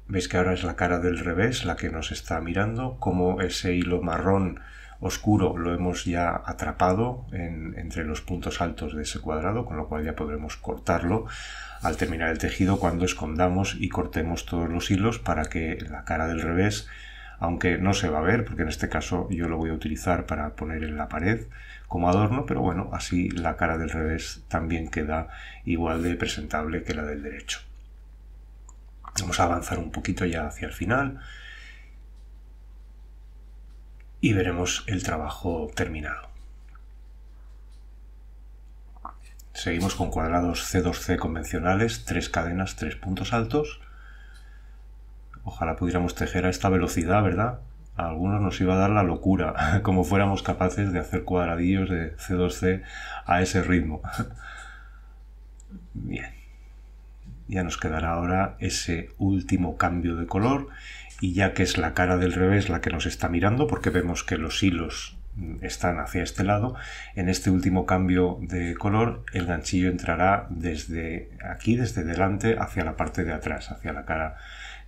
Veis que ahora es la cara del revés la que nos está mirando, como ese hilo marrón oscuro lo hemos ya atrapado entre los puntos altos de ese cuadrado, con lo cual ya podremos cortarlo al terminar el tejido cuando escondamos y cortemos todos los hilos, para que la cara del revés, aunque no se va a ver, porque en este caso yo lo voy a utilizar para poner en la pared como adorno, pero bueno, así la cara del revés también queda igual de presentable que la del derecho. Vamos a avanzar un poquito ya hacia el final y veremos el trabajo terminado. Seguimos con cuadrados C2C convencionales, 3 cadenas, 3 puntos altos. Ojalá pudiéramos tejer a esta velocidad, ¿verdad? A algunos nos iba a dar la locura, como fuéramos capaces de hacer cuadradillos de C2C a ese ritmo. Bien. Ya nos quedará ahora ese último cambio de color, y ya que es la cara del revés la que nos está mirando, porque vemos que los hilos están hacia este lado, en este último cambio de color el ganchillo entrará desde aquí, desde delante, hacia la parte de atrás, hacia la cara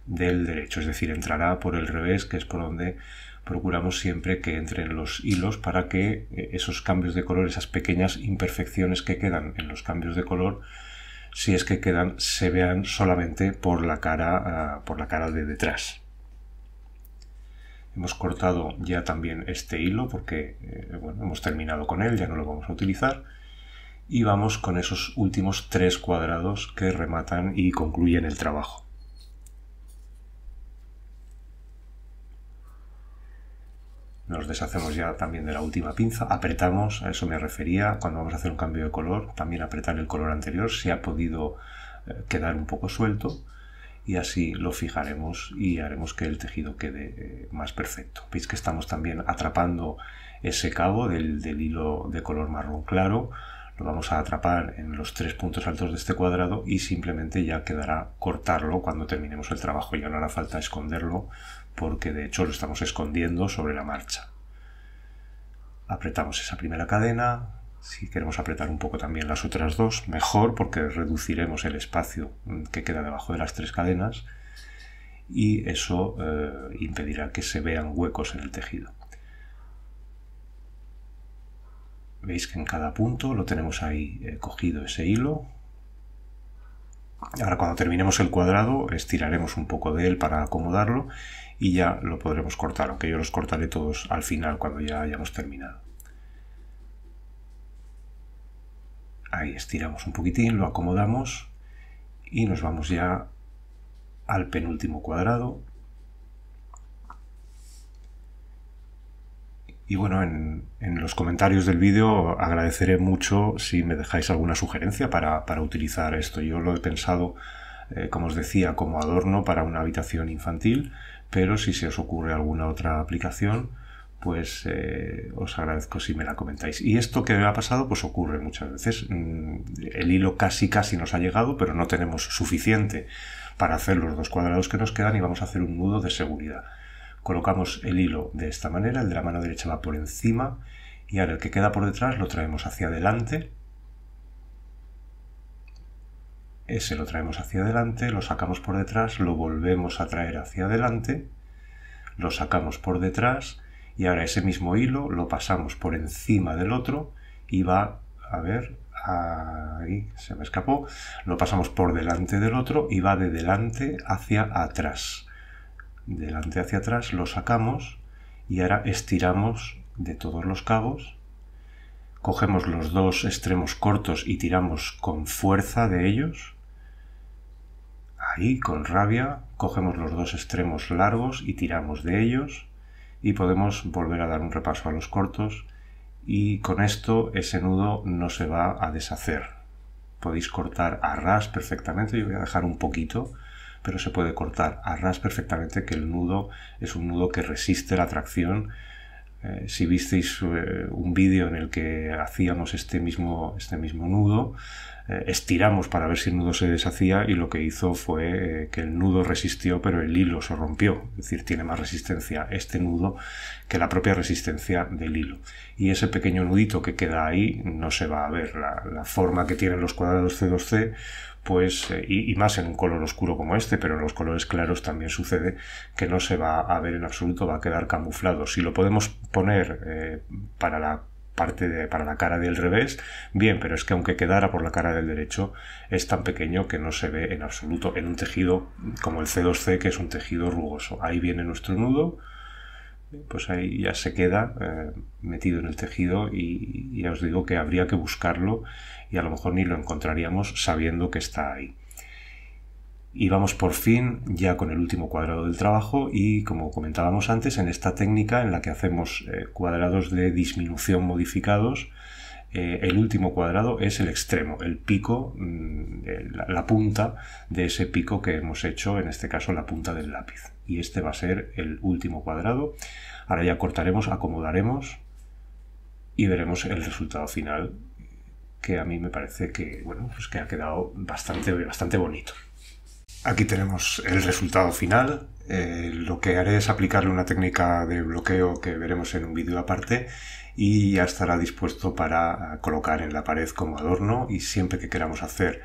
del derecho, es decir, entrará por el revés, que es por donde procuramos siempre que entren los hilos, para que esos cambios de color, esas pequeñas imperfecciones que quedan en los cambios de color, si es que quedan, se vean solamente por la cara de detrás. Hemos cortado ya también este hilo porque bueno, hemos terminado con él, ya no lo vamos a utilizar, y vamos con esos últimos 3 cuadrados que rematan y concluyen el trabajo. Nos deshacemos ya también de la última pinza, apretamos, a eso me refería, cuando vamos a hacer un cambio de color, también apretar el color anterior si ha podido quedar un poco suelto, y así lo fijaremos y haremos que el tejido quede más perfecto. Veis que estamos también atrapando ese cabo del hilo de color marrón claro, lo vamos a atrapar en los 3 puntos altos de este cuadrado y simplemente ya quedará cortarlo cuando terminemos el trabajo. Ya no hará falta esconderlo porque de hecho lo estamos escondiendo sobre la marcha. Apretamos esa primera cadena. Si queremos apretar un poco también las otras dos, mejor, porque reduciremos el espacio que queda debajo de las 3 cadenas y eso impedirá que se vean huecos en el tejido. Veis que en cada punto lo tenemos ahí cogido ese hilo. Ahora cuando terminemos el cuadrado estiraremos un poco de él para acomodarlo y ya lo podremos cortar, aunque yo los cortaré todos al final cuando ya hayamos terminado. Ahí estiramos un poquitín, lo acomodamos y nos vamos ya al penúltimo cuadrado. Y bueno, en los comentarios del vídeo agradeceré mucho si me dejáis alguna sugerencia para utilizar esto. Yo lo he pensado, como os decía, como adorno para una habitación infantil, pero si se os ocurre alguna otra aplicación, pues os agradezco si me la comentáis. Y esto que ha pasado, pues ocurre muchas veces. El hilo casi nos ha llegado, pero no tenemos suficiente para hacer los 2 cuadrados que nos quedan y vamos a hacer un nudo de seguridad. Colocamos el hilo de esta manera, el de la mano derecha va por encima y ahora el que queda por detrás lo traemos hacia adelante. Ese lo traemos hacia adelante, lo sacamos por detrás, lo volvemos a traer hacia adelante, lo sacamos por detrás y ahora ese mismo hilo lo pasamos por encima del otro y va, a ver, ahí se me escapó, lo pasamos por delante del otro y va de delante hacia atrás. Delante hacia atrás lo sacamos y ahora estiramos de todos los cabos, cogemos los 2 extremos cortos y tiramos con fuerza de ellos, ahí con rabia, cogemos los 2 extremos largos y tiramos de ellos y podemos volver a dar un repaso a los cortos y con esto ese nudo no se va a deshacer. Podéis cortar a ras perfectamente, yo voy a dejar un poquito, pero se puede cortar a ras perfectamente, que el nudo es un nudo que resiste la tracción. Si visteis un vídeo en el que hacíamos este mismo nudo, estiramos para ver si el nudo se deshacía y lo que hizo fue que el nudo resistió, pero el hilo se rompió. Es decir, tiene más resistencia este nudo que la propia resistencia del hilo. Y ese pequeño nudito que queda ahí no se va a ver. La forma que tienen los cuadrados C2C, pues, y más en un color oscuro como este, pero en los colores claros también sucede que no se va a ver en absoluto, va a quedar camuflado. Si lo podemos poner para la cara del revés, bien, pero es que aunque quedara por la cara del derecho, es tan pequeño que no se ve en absoluto en un tejido como el C2C, que es un tejido rugoso. Ahí viene nuestro nudo, pues ahí ya se queda metido en el tejido y ya os digo que habría que buscarlo y a lo mejor ni lo encontraríamos sabiendo que está ahí. Y vamos por fin ya con el último cuadrado del trabajo y como comentábamos antes, en esta técnica en la que hacemos cuadrados de disminución modificados, el último cuadrado es el extremo, el pico, la punta de ese pico que hemos hecho, en este caso la punta del lápiz. Y este va a ser el último cuadrado. Ahora ya cortaremos, acomodaremos y veremos el resultado final, que a mí me parece que, bueno, pues que ha quedado bastante bonito. Aquí tenemos el resultado final. Lo que haré es aplicarle una técnica de bloqueo que veremos en un vídeo aparte y ya estará dispuesto para colocar en la pared como adorno, y siempre que queramos hacer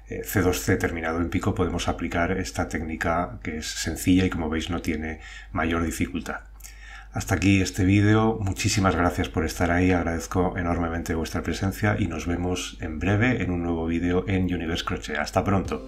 C2C terminado en pico podemos aplicar esta técnica, que es sencilla y como veis no tiene mayor dificultad. Hasta aquí este vídeo, muchísimas gracias por estar ahí, agradezco enormemente vuestra presencia y nos vemos en breve en un nuevo vídeo en Universe Crochet. ¡Hasta pronto!